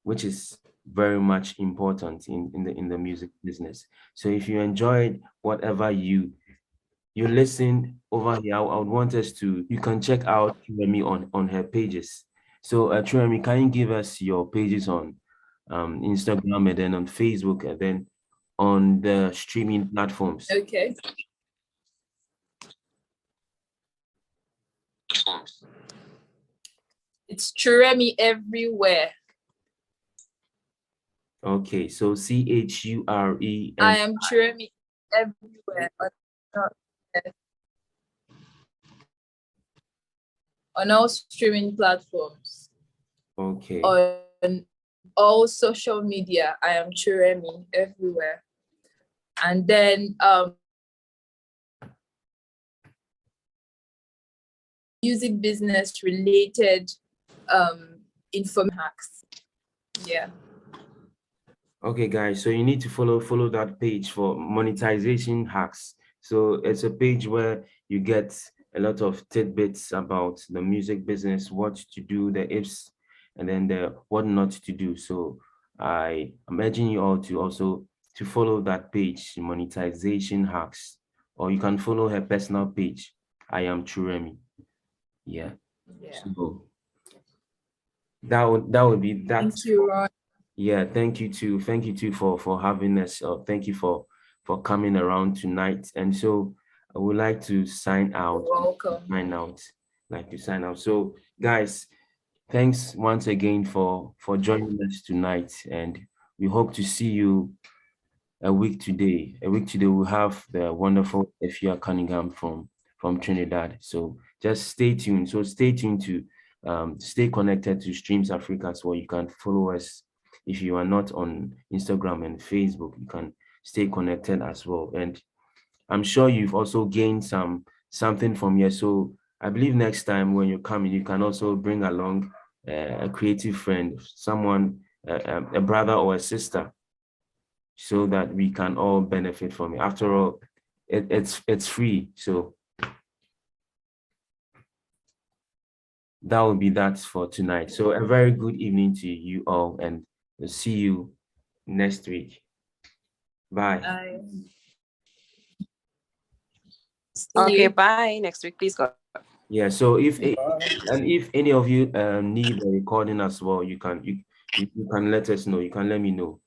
which is very much important in the music business. So if you enjoyed whatever you listen over here, I would want us to, you can check out Churemi on her pages. So Churemi, can you give us your pages on Instagram and then on Facebook and then on the streaming platforms? Okay. It's Churemi everywhere. Okay, so CHURE. I am Churemi everywhere. On all streaming platforms. Okay. On all social media, I am Churemi everywhere. And then music business related inform hacks. Yeah. Okay, guys, so you need to follow that page for monetization hacks. So it's a page where you get a lot of tidbits about the music business, what to do, the ifs, and then the what not to do. So I am urging you all to also to follow that page, monetization hacks, or you can follow her personal page. I am Churemi. Yeah. Yeah. So that would be that. Thank you, Ron. Yeah, thank you too. Thank you too for having us. Thank you for coming around tonight. And so I would like to sign out. You're welcome. Sign out. So guys, thanks once again for joining us tonight. And we hope to see you a week today. A week today we'll have the wonderful Efia Cunningham from Trinidad. So just stay tuned. So stay tuned to stay connected to Streams Africa as well. You can follow us. If you are not on Instagram and Facebook, you can stay connected as well. And I'm sure you've also gained something from here. So I believe next time when you come in, you can also bring along a creative friend, someone, a brother or a sister, so that we can all benefit from it. After all, it's free. So that will be that for tonight. So a very good evening to you all, and we'll see you next week. Bye. Okay, bye. Next week, please go. Yeah. So if any of you need a recording as well, you can let us know. You can let me know.